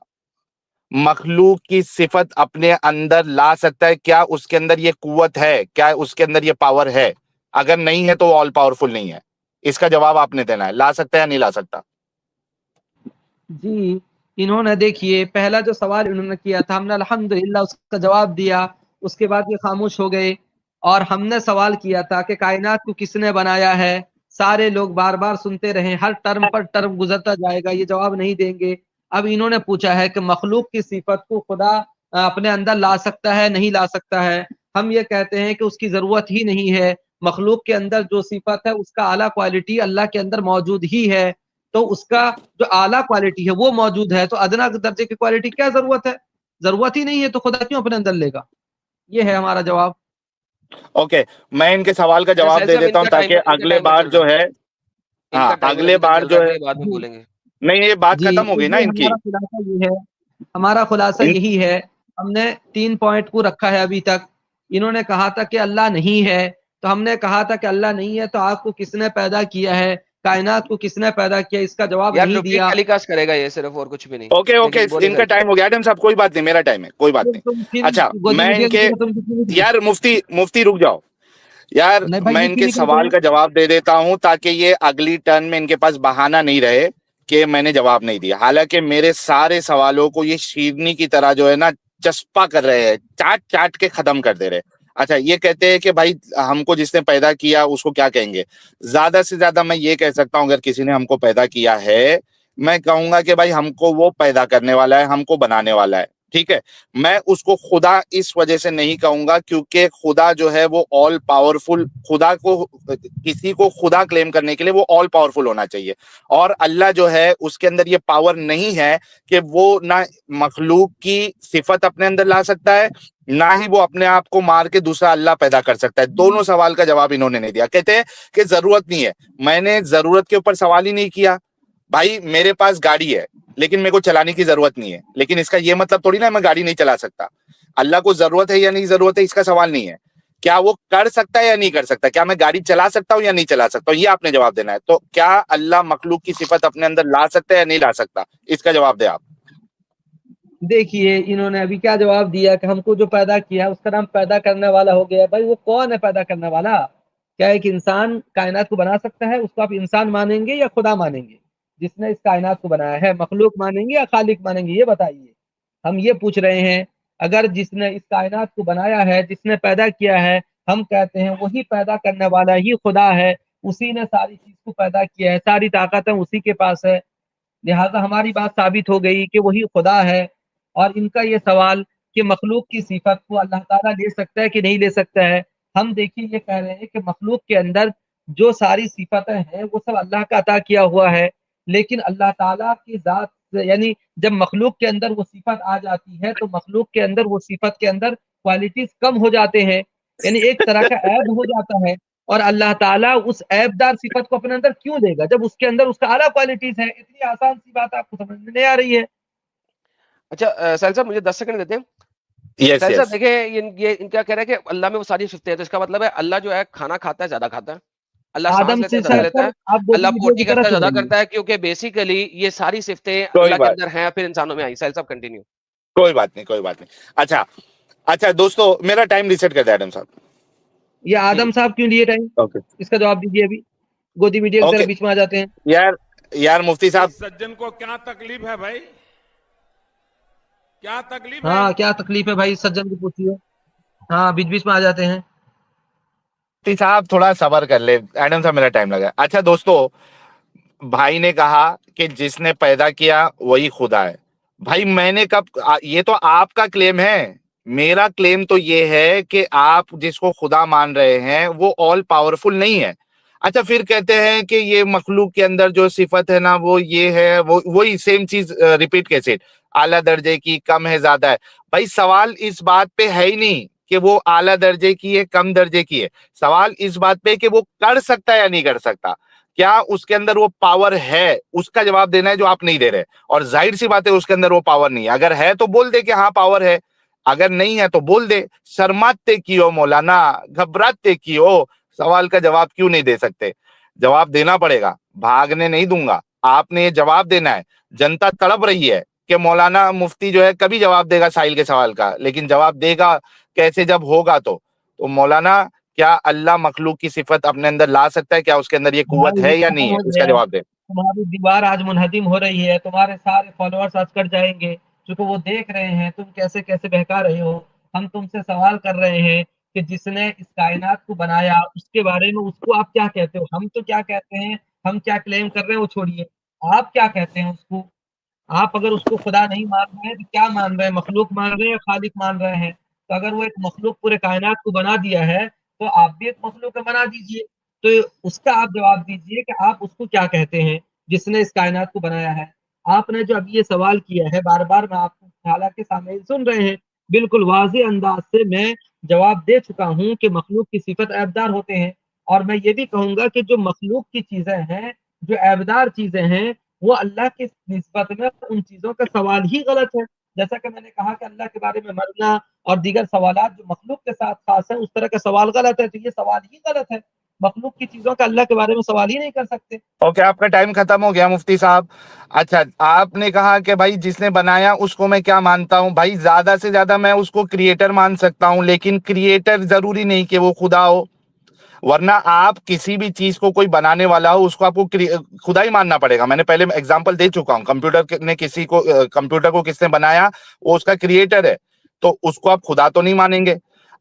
مخلوق کی صفت اپنے اندر لا سکتا ہے؟ کیا اس کے اندر یہ قوت ہے؟ کیا اس کے اندر یہ پاور ہے؟ اگر نہیں ہے تو وہ آل پاورفل نہیں ہے۔ اس کا جواب آپ نے دینا ہے، لا سکتا ہے یا نہیں لا سکتا؟ جی انہوں نے دیکھیے پہلا جو سوال انہوں نے کیا تھا، ہم نے الحمدللہ اس کا جواب دیا، اس کے بعد یہ خاموش ہو گئے، اور ہم نے سوال کیا تھا کہ کائنات کو کس نے بنایا ہے۔ سارے لوگ بار بار سنتے رہے، ہر ٹرم پر ٹرم گزرتا جائے گا، یہ جواب نہیں دیں گے۔ اب انہوں نے پوچھا ہے کہ مخلوق کی صفت کو خدا اپنے اندر لا سکتا ہے نہیں لا سکتا ہے۔ ہم یہ کہتے ہیں کہ اس کی ضرورت ہی نہیں ہے۔ مخلوق کے اندر جو صفت ہے اس کا اعلیٰ کوالٹی اللہ کے اندر موجود ہی ہے، تو اس کا جو اعلیٰ کوالٹی ہے وہ موجود ہے، تو ادنا درجے کی کوالٹی کیا ضرورت ہے؟ ضرورت ہی نہیں ہے، تو خدا کیوں اپنے اندر لے گا؟ یہ ہے ہمارا جواب۔ اوکے میں ان کے سوال کا اچھا جواب ساحل دے صاحب، دیتا ہوں تاکہ اگلے بار جو ہے، ان ہاں کا ٹائمر اگلے ابھی تک بار چل جو رہا ہے، ہے، بعد میں بولیں گے۔ نہیں یہ بات جی ختم ہو گئی نا ان کی۔ ہمارا خلاصہ یہی ہے، ہم نے 3 پوائنٹ کو رکھا ہے ابھی تک۔ انہوں نے کہا تھا کہ اللہ نہیں ہے، تو ہم نے کہا تھا کہ اللہ نہیں ہے تو آپ کو کس نے پیدا کیا ہے, کائنات کو کس نے پیدا کیا, اس کا جواب نہیں دیا. ٹیلی کاسٹ کرے گا یہ صرف, اور کچھ بھی نہیں. اوکے اوکے, ان کا ٹائم ہو گیا ایڈم صاحب, کوئی بات نہیں, میرا ٹائم ہے, کوئی بات نہیں. اچھا میں ان کے, یار مفتی رک جاؤ یار, میں ان کے سوال کا جواب دے دیتا ہوں تاکہ یہ اگلی ٹرن میں ان کے پاس بہانہ نہیں رہے کہ میں نے جواب نہیں دیا. حالانکہ میرے سارے سوالوں کو یہ شیرنی کی طرح جو ہے نا چسپا کر رہے ہیں, چاٹ چاٹ کے ختم کر دے رہے. اچھا یہ کہتے ہیں کہ بھائی ہم کو جس نے پیدا کیا اس کو کیا کہیں گے. زیادہ سے زیادہ میں یہ کہہ سکتا ہوں, اگر کسی نے ہم کو پیدا کیا ہے, میں کہوں گا کہ بھائی ہم کو وہ پیدا کرنے والا ہے, ہم کو بنانے والا ہے, ٹھیک ہے. میں اس کو خدا اس وجہ سے نہیں کہوں گا کیونکہ خدا جو ہے وہ آل پاورفل, خدا کو کسی کو خدا کلیم کرنے کے لیے وہ آل پاورفل ہونا چاہیے, اور اللہ جو ہے اس کے اندر یہ پاور نہیں ہے کہ وہ نہ مخلوق کی صفت اپنے اندر لا سکتا ہے, نہ ہی وہ اپنے آپ کو مار کے دوسرا اللہ پیدا کر سکتا ہے. دونوں سوال کا جواب انہوں نے نہیں دیا. کہتے ہیں کہ ضرورت نہیں ہے. میں نے ضرورت کے اوپر سوال ہی نہیں کیا. بھائی میرے پاس گاڑی ہے لیکن میرے کو چلانے کی ضرورت نہیں ہے, لیکن اس کا یہ مطلب تھوڑی نا میں گاڑی نہیں چلا سکتا. اللہ کو ضرورت ہے یا نہیں ضرورت ہے اس کا سوال نہیں ہے. کیا وہ کر سکتا ہے یا نہیں کر سکتا, کیا میں گاڑی چلا سکتا ہوں یا نہیں چلا سکتا ہوں, یہ آپ نے جواب دینا ہے. تو کیا اللہ مخلوق کی صفت اپنے اندر لا سکتا ہے یا نہیں لا سکتا, اس کا جواب دیں آپ. دیکھیے انہوں نے ابھی کیا جواب دیا کہ ہم کو جو پیدا کیا اس کا نام پیدا کرنے والا ہو گیا. بھائی وہ کون ہے پیدا کرنے والا؟ کیا ایک انسان کائنات کو بنا سکتا ہے؟ اس کو آپ انسان مانیں گے یا خدا مانیں گے جس نے اس کائنات کو بنایا ہے؟ مخلوق مانیں گے یا خالق مانیں گے, یہ بتائیے. ہم یہ پوچھ رہے ہیں, اگر جس نے اس کائنات کو بنایا ہے, جس نے پیدا کیا ہے, ہم کہتے ہیں وہی پیدا کرنے والا ہی خدا ہے, اسی نے ساری چیز کو پیدا کیا ہے, ساری طاقتیں اسی کے پاس ہے, لہٰذا ہماری بات ثابت ہو گئی کہ وہی خدا ہے. اور ان کا یہ سوال کہ مخلوق کی صفت کو اللہ تعالیٰ لے سکتا ہے کہ نہیں لے سکتا ہے, ہم دیکھیے یہ کہہ رہے ہیں کہ مخلوق کے اندر جو ساری صفتیں ہیں وہ سب اللہ کا عطا کیا ہوا ہے, لیکن اللہ تعالیٰ کی ذات یعنی جب مخلوق کے اندر وہ صفت آ جاتی ہے تو مخلوق کے اندر وہ صفت کے اندر کوالٹیز کم ہو جاتے ہیں, یعنی ایک طرح کا عیب ہو جاتا ہے. اور اللہ تعالیٰ اس عیب دار صفت کو اپنے اندر کیوں دے گا جب اس کے اندر اس کا اعلیٰ کوالٹیز ہے؟ اتنی آسان سی بات آپ کو سمجھ میں نہیں آ رہی ہے. اچھا سہیل صاحب مجھے 10 سیکنڈ دیتے ہیں. سہیل صاحب دیکھیں یہ ان کیا کہہ رہے ہیں کہ اللہ میں وہ ساری صفتیں ہیں, تو اس کا مطلب ہے اللہ جو ہے کھانا کھاتا ہے زیادہ کھاتا ہے, اللہ سانس لیتا ہے زیادہ لیتا ہے, اللہ پوٹی کرتا ہے زیادہ کرتا ہے, کیونکہ بیسیکلی یہ ساری صفتیں اللہ کے اندر ہیں, پھر انسانوں میں آئی. سہیل صاحب کنٹینیو. کوئی بات نہیں کوئی بات نہیں. اچھا دوستو میرا ٹائم ریسیٹ کر دیں آدم صاحب. یہ آدم صاحب کیوں لیے ٹائم, اس کا جواب دیجیے. ابھی گودی میڈیا کے بیچ میں آ جاتے ہیں. یار مفتی صاحب, سجن کو کیا تکلیف ہے بھائی, کیا تکلیف ہے؟ ہاں کیا تکلیف ہے بھائی, سجن کو پوچھیے. ہاں بیچ بیچ میں آ جاتے ہیں. مفتی صاحب تھوڑا صبر کر لے, ایڈم صاحب میرا ٹائم لگا. اچھا دوستو, بھائی نے کہا کہ جس نے پیدا کیا وہی خدا ہے. بھائی میں نے کب, یہ تو آپ کا کلیم ہے, میرا کلیم تو یہ ہے کہ آپ جس کو خدا مان رہے ہیں وہ آل پاورفل نہیں ہے. اچھا پھر کہتے ہیں کہ یہ مخلوق کے اندر جو صفت ہے نا وہ یہ ہے, وہی سیم چیز ریپیٹ کیسے, اعلیٰ درجے کی, کم ہے, زیادہ ہے. بھائی سوال اس بات پہ ہے ہی نہیں کہ وہ اعلیٰ درجے کی ہے کم درجے کی ہے, سوال اس بات پہ کہ وہ کر سکتا ہے یا نہیں کر سکتا, کیا اس کے اندر وہ پاور ہے, اس کا جواب دینا ہے جو آپ نہیں دے رہے. اور ظاہر سی بات ہے اس کے اندر وہ پاور نہیں ہے. اگر ہے تو بول دے کہ ہاں پاور ہے, اگر نہیں ہے تو بول دے. شرماتے کیوں مولانا, گھبراتے کیوں, سوال کا جواب کیوں نہیں دے سکتے؟ جواب دینا پڑے گا, بھاگنے نہیں دوں گا, آپ نے یہ جواب دینا ہے. جنتا تڑپ رہی ہے کہ مولانا مفتی جو ہے کبھی جواب دے گا ساحل کے سوال کا, لیکن جواب دے گا کیسے جب ہوگا تو مولانا کیا اللہ مخلوق کی صفت اپنے اندر لا سکتا ہے, کیا اس کے اندر یہ قوت ہے یا نہیں ہے, اس کا جواب دے. تمہاری دیوار آج منہدم ہو رہی ہے, تمہارے سارے فالوورز آج کٹ جائیں گے کیونکہ وہ دیکھ رہے ہیں تم کیسے کیسے بہکا رہے ہو. ہم تم سے سوال کر رہے ہیں کہ جس نے اس کائنات کو بنایا اس کے بارے میں اس کو آپ کیا کہتے ہو؟ ہم تو کیا کہتے ہیں, ہم کیا کلیم کر رہے ہیں وہ چھوڑیے, آپ کیا کہتے ہیں اس کو؟ آپ اگر اس کو خدا نہیں مان رہے ہیں تو کیا مان رہے ہیں, مخلوق مان رہے ہیں یا خالق مان رہے ہیں؟ تو اگر وہ ایک مخلوق پورے کائنات کو بنا دیا ہے تو آپ بھی ایک مخلوق بنا دیجئے. تو اس کا آپ جواب دیجئے کہ آپ اس کو کیا کہتے ہیں جس نے اس کائنات کو بنایا ہے. آپ نے جو اب یہ سوال کیا ہے بار بار, میں آپ کو حالانکہ سامنے سن رہے ہیں, بالکل واضح انداز سے میں جواب دے چکا ہوں کہ مخلوق کی صفت عیبدار ہوتے ہیں. اور میں یہ بھی کہوں گا کہ جو مخلوق کی چیزیں ہیں, جو عیبدار چیزیں ہیں, وہ اللہ کی نسبت میں ان چیزوں کا سوال ہی غلط ہے. جیسا کہ میں نے کہا کہ اللہ کے بارے میں مرنا اور دیگر سوالات جو مخلوق کے ساتھ خاص ہیں اس طرح کا سوال غلط ہے، تو یہ سوال ہی غلط ہے، مخلوق کی چیزوں کا اللہ کے بارے میں سوال ہی نہیں کر سکتے۔ اوکے، آپ کا ٹائم ختم ہو گیا مفتی صاحب۔ اچھا، آپ نے کہا کہ بھائی جس نے بنایا اس کو میں کیا مانتا ہوں؟ بھائی زیادہ سے زیادہ میں اس کو کریٹر مان سکتا ہوں، لیکن کریٹر ضروری نہیں کہ وہ خدا ہو، ورنہ آپ کسی بھی چیز کو کوئی بنانے والا ہو اس کو آپ کو خدا ہی ماننا پڑے گا۔ میں نے پہلے ایگزامپل دے چکا ہوں، کمپیوٹر کو کس نے بنایا، وہ اس کا کریٹر ہے، تو اس کو آپ خدا تو نہیں مانیں گے۔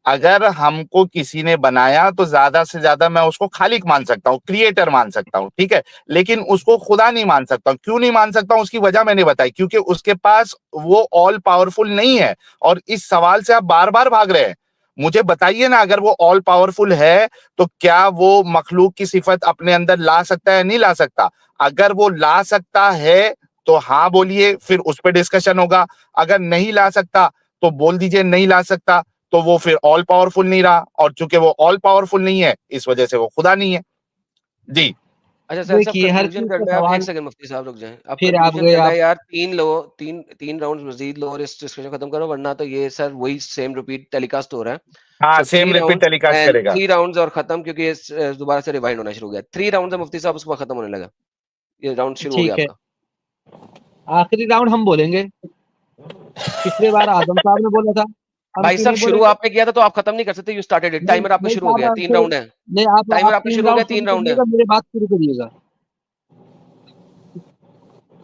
اگر ہم کو کسی نے بنایا تو زیادہ سے زیادہ میں اس کو خالق مان سکتا ہوں، کریٹر مان سکتا ہوں، ٹھیک ہے، لیکن اس کو خدا نہیں مان سکتا ہوں۔ کیوں نہیں مان سکتا ہوں؟ اس کی وجہ میں نے بتائی، کیونکہ اس کے پاس وہ آل پاورفل نہیں ہے۔ اور اس سوال سے آپ بار بار بھاگ رہے ہیں، مجھے بتائیے نا، اگر وہ آل پاورفل ہے تو کیا وہ مخلوق کی صفت اپنے اندر لا سکتا ہے؟ نہیں لا سکتا۔ اگر وہ لا سکتا ہے تو ہاں بولیے، پھر اس پہ ڈسکشن ہوگا۔ اگر نہیں لا سکتا تو بول دیجئے نہیں لا سکتا، تو وہ پھر آل پاورفل نہیں رہا، اور چونکہ وہ آل پاورفل نہیں ہے اس وجہ سے وہ خدا نہیں ہے۔ جی اچھا سر، صاحب دیکھیے ہر کنکلوژن چیز کا کرنا ہے، آپ ایک سوال، سیکنڈ مفتی صاحب رک جائیں، آپ پھر آپ کنکلوژن گئے کرنا ہے آپ یار، تین راؤنڈ مزید لو اور اس ڈسکشن ختم کرو، ورنہ تو یہ سر وہی سیم ریپیٹ ٹیلی کاسٹ ہو رہا ہے۔ ہاں، سو سیم ریپیٹ ٹیلی کاسٹ کرے گا۔ 3 راؤنڈز اور ختم، کیونکہ یہ دوبارہ سے ریوائنڈ ہونا شروع ہو گیا۔ 3 راؤنڈز ہے مفتی صاحب، اس کے بعد ختم ہونے لگا، یہ راؤنڈ شروع ہو گیا ٹھیک آپ ہے، کا۔ آخری راؤنڈ ہم بولیں گے، پچھلے بار آدم صاحب نے بولا تھا، ہم بھائی کیوں صاحب نہیں بولیں شروع گے؟ آپ نے کیا تھا تو آپ ختم نہیں کر سکتے، یو اسٹارٹڈ اٹ، نہیں ٹائمر آپ کا نہیں شروع ہو صاحب، گیا، آپ 3 سے راؤنڈ ہے، نہیں، ٹائمر آپ آپ کا 3 شروع ہو گیا، راؤنڈ 3 شروع راؤنڈ کریے ہے۔ گا، میرے بات شروع کریے گا۔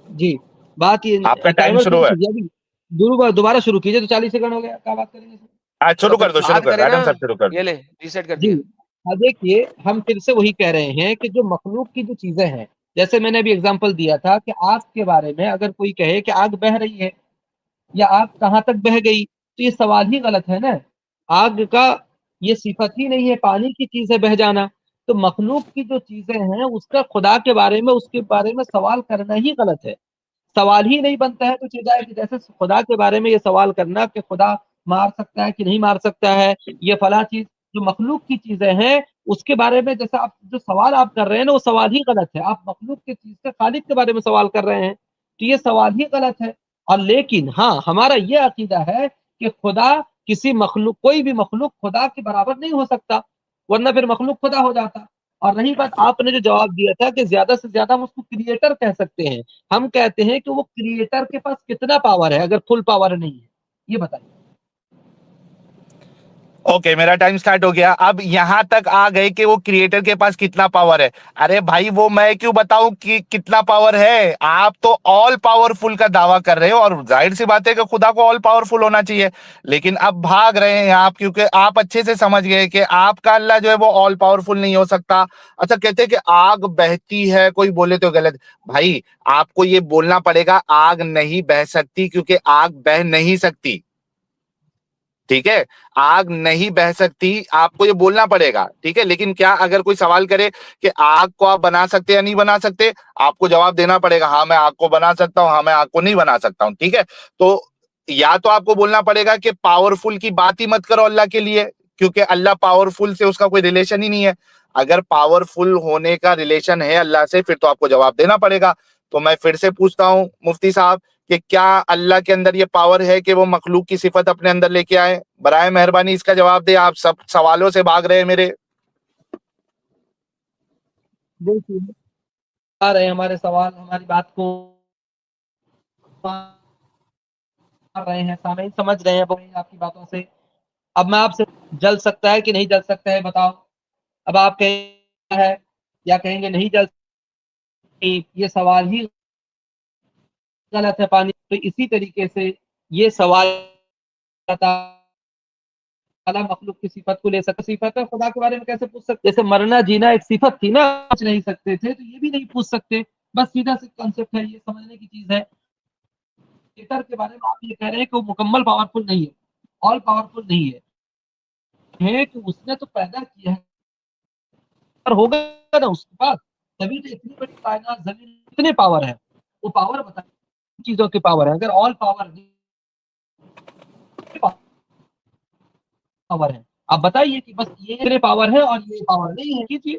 جی، بات آپ کا یہ ٹائم ٹائمر شروع شروع ہے۔ کیجیے ابھی، دوبارہ شروع کیجیے، تو 40 سیکنڈ ہو گیا، کیا بات کریں گے سر؟ آج تو شروع پھر کر دو، شروع بات کر دو، کریں نا، ایڈم صاحب شروع کر دو۔ یہ لے ریسیٹ کر جی دیا۔ ہاں، دیکھیے ہم پھر سے وہی کہہ رہے ہیں کہ جو مخلوق کی جو چیزیں ہیں، جیسے میں نے ابھی اگزامپل دیا تھا کہ آگ کے بارے میں اگر کوئی کہے کہ آگ بہہ رہی ہے یا آگ کہاں تک بہہ گئی، تو یہ سوال ہی غلط ہے نا۔ آگ کا یہ صفت ہی نہیں ہے، پانی کی چیز ہے بہہ جانا۔ تو مخلوق کی جو چیزیں ہیں اس کا خدا کے بارے میں، اس کے بارے میں سوال کرنا ہی غلط ہے، سوال ہی نہیں بنتا ہے کچھ ہدایت کی۔ جیسے خدا کے بارے میں یہ سوال کرنا کہ خدا مار سکتا ہے کہ نہیں مار سکتا ہے، یہ فلاں چیز، جو مخلوق کی چیزیں ہیں اس کے بارے میں جیسا آپ جو سوال آپ کر رہے ہیں نا، وہ سوال ہی غلط ہے۔ آپ مخلوق کی چیز کے خالق کے بارے میں سوال کر رہے ہیں، تو یہ سوال ہی غلط ہے۔ اور لیکن ہاں، ہمارا یہ عقیدہ ہے کہ خدا کسی مخلوق، کوئی بھی مخلوق خدا کے برابر نہیں ہو سکتا، ورنہ پھر مخلوق خدا ہو جاتا۔ اور رہی بات آپ نے جو جواب دیا تھا کہ زیادہ سے زیادہ ہم اس کو کریٹر کہہ سکتے ہیں، ہم کہتے ہیں کہ وہ کریٹر کے پاس کتنا پاور ہے اگر فل پاور نہیں ہے، یہ بتائیے۔ اوکے، میرا ٹائم سٹارٹ ہو گیا۔ اب یہاں تک آ گئے کہ وہ کریٹر کے پاس کتنا پاور ہے۔ ارے بھائی، وہ میں کیوں بتاؤں کہ کتنا پاور ہے؟ آپ تو آل پاورفل کا دعویٰ کر رہے ہو، اور ظاہر سی بات ہے کہ خدا کو آل پاورفل ہونا چاہیے، لیکن اب بھاگ رہے ہیں آپ، کیونکہ آپ اچھے سے سمجھ گئے کہ آپ کا اللہ جو ہے وہ آل پاورفل نہیں ہو سکتا۔ اچھا، کہتے ہیں کہ آگ بہتی ہے، کوئی بولے تو غلط۔ بھائی، آپ کو یہ بولنا پڑے گا آگ نہیں بہ سکتی، کیونکہ آگ بہ نہیں سکتی، ٹھیک ہے، آگ نہیں بہ سکتی، آپ کو یہ بولنا پڑے گا، ٹھیک ہے۔ لیکن کیا اگر کوئی سوال کرے کہ آگ کو آپ بنا سکتے یا نہیں بنا سکتے، آپ کو جواب دینا پڑے گا ہاں میں آگ کو بنا سکتا ہوں، ہاں میں آگ کو نہیں بنا سکتا ہوں، ٹھیک ہے۔ تو یا تو آپ کو بولنا پڑے گا کہ پاورفل کی بات ہی مت کرو اللہ کے لیے، کیونکہ اللہ پاورفل سے اس کا کوئی ریلیشن ہی نہیں ہے۔ اگر پاورفل ہونے کا ریلیشن ہے اللہ سے، پھر تو آپ کو جواب دینا پڑے گا۔ تو میں پھر سے پوچھتا ہوں مفتی صاحب کہ کیا اللہ کے اندر یہ پاور ہے کہ وہ مخلوق کی صفت اپنے اندر لے کے آئے؟ برائے مہربانی اس کا جواب دے، آپ سب سوالوں سے بھاگ رہے ہیں میرے۔ دیکھیے آ رہے ہیں ہمارے سوال، ہماری بات کو رہے ہیں، سامعین سمجھ رہے ہیں آپ کی باتوں سے۔ اب میں آپ سے، جل سکتا ہے کہ نہیں جل سکتا ہے بتاؤ؟ اب آپ کہیں ہے یا کہیں گے نہیں جل سکتی، یہ سوال ہی غلط ہے پانی۔ تو اسی طریقے سے یہ سوال تعالیٰ مخلوق کی صفت کو لے سکتا، صفت ہے خدا کے بارے میں کیسے پوچھ سکتے؟ جیسے مرنا جینا ایک صفت تھی نا، پوچھ نہیں سکتے تھے، تو یہ بھی نہیں پوچھ سکتے۔ بس سیدھا سے کنسپٹ ہے، یہ سمجھنے کی چیز ہے۔ کریٹر کے بارے میں آپ یہ کہہ رہے ہیں کہ وہ مکمل پاورفل نہیں ہے، آل پاورفل نہیں ہے کہ اس نے تو پیدا کیا ہے، پر ہوگا نا اس کے پاس، تبھی تو اتنی بڑی کائنات زمین اتنے پاور ہے۔ وہ پاور بتا چیزوں کی پاور ہے، اگر آل پاور پاور ہے، آپ بتائیے کہ بس یہ پاور ہے اور یہ پاور نہیں ہے، کیجیے۔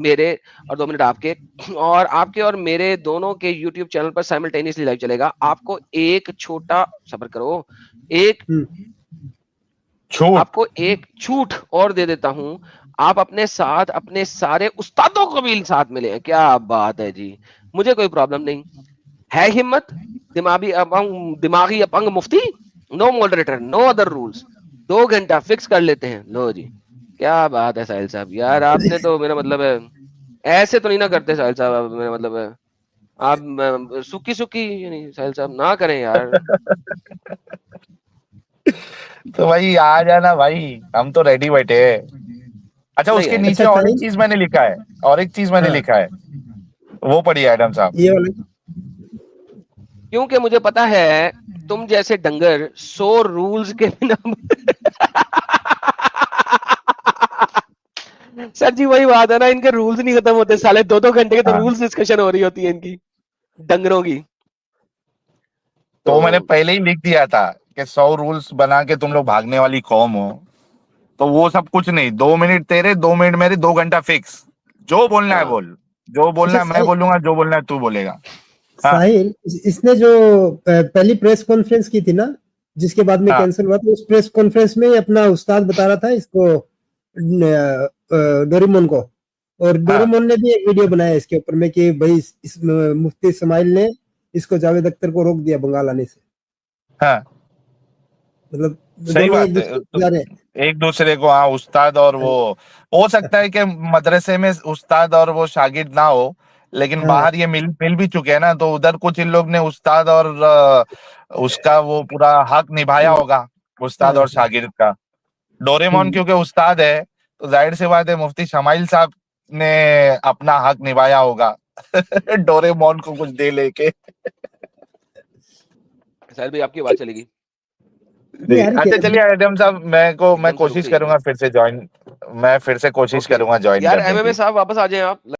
میرے اور 2 منٹ آپ کے، اور آپ کے اور میرے دونوں کے یوٹیوب چینل پر سائملٹینیسلی لائیو چلے گا. آپ کو ایک چھوٹا صبر کرو، ایک آپ کو ایک چھوٹ اور دے دیتا ہوں. آپ اپنے ساتھ اپنے سارے استادوں کو بھی ساتھ ملے. کیا بات ہے جی، مجھے کوئی پرابلم نہیں ہے. ہمت دماغی اپنگ مفتی، نو ماڈریٹر نو ادر رولز، 2 گھنٹہ فکس کر لیتے ہیں. لو جی کیا بات ہے ساحل صاحب، یار آپ نے تو میرا مطلب ہے ایسے تو نہیں نہ کرتے ساحل صاحب، میرا مطلب ہے آپ سکی سکی یعنی ساحل صاحب نہ کریں یار. تو بھائی آ جانا بھائی، ہم تو ریڈی بیٹھے ہیں. اچھا اس کے نیچے اور ایک چیز میں نے لکھا ہے، اور ایک چیز میں نے لکھا ہے، وہ پڑھیے ایڈم صاحب. یہ والا کیونکہ مجھے پتا ہے تم جیسے ڈنگر 100 رولز کے بنا سر جی وہی بات ہے نا، ان کے رولز نہیں ختم ہوتے سالے، 2 گھنٹے کے تو رولز ڈسکشن ہو رہی ہوتی ہے ان کی ڈنگروں کی. تو میں نے پہلے ہی لکھ دیا تھا کہ 100 رولز بنا کے تم لوگ بھاگنے والی قوم ہو. تو وہ سب کچھ نہیں، 2 منٹ تیرے 2 منٹ میرے، 2 گھنٹہ فکس. جو بولنا ہے بول، جو بولنا ہے میں بولوں گا، جو بولنا ہے تو بولے گا. ساحل اس نے جو پہلی پریس کانفرنس کی تھی نا، جس کے بعد میں کینسل ہوا تھا، اس پریس کانفرنس میں اپنا استاد بتا رہا تھا اس کو ڈوریمون کو، اور ڈوریمون نے بھی ایک ویڈیو بنایا اس کے اوپر میں کہ بھائی اس مفتی اسماعیل نے اس کو جاوید اختر کو روک دیا بنگال آنے سے. مطلب صحیح بات ہے، ایک دوسرے کو استاد اور وہ ہو سکتا ہے کہ مدرسے میں استاد اور وہ شاگرد نہ ہو، لیکن باہر یہ مل بھی چکے ہیں نا. تو ادھر کچھ ان لوگ نے استاد اور اس کا وہ پورا حق نبھایا ہوگا، استاد اور شاگرد کا. ڈوریمون کیونکہ استاد ہے تو ظاہر سی بات ہے مفتی شمائل صاحب نے اپنا حق نبھایا ہوگا ڈوریمون کو کچھ دے لے کے. ساحل بھائی آپ کی آواز چلے گی. اچھا چلیے ایڈم صاحب، میں کوشش کروں گا پھر سے جوائن، میں پھر سے کوشش کروں گا جوائن یار کرنے ایم ایم کی. اے صاحب واپس آ جائیں آپ.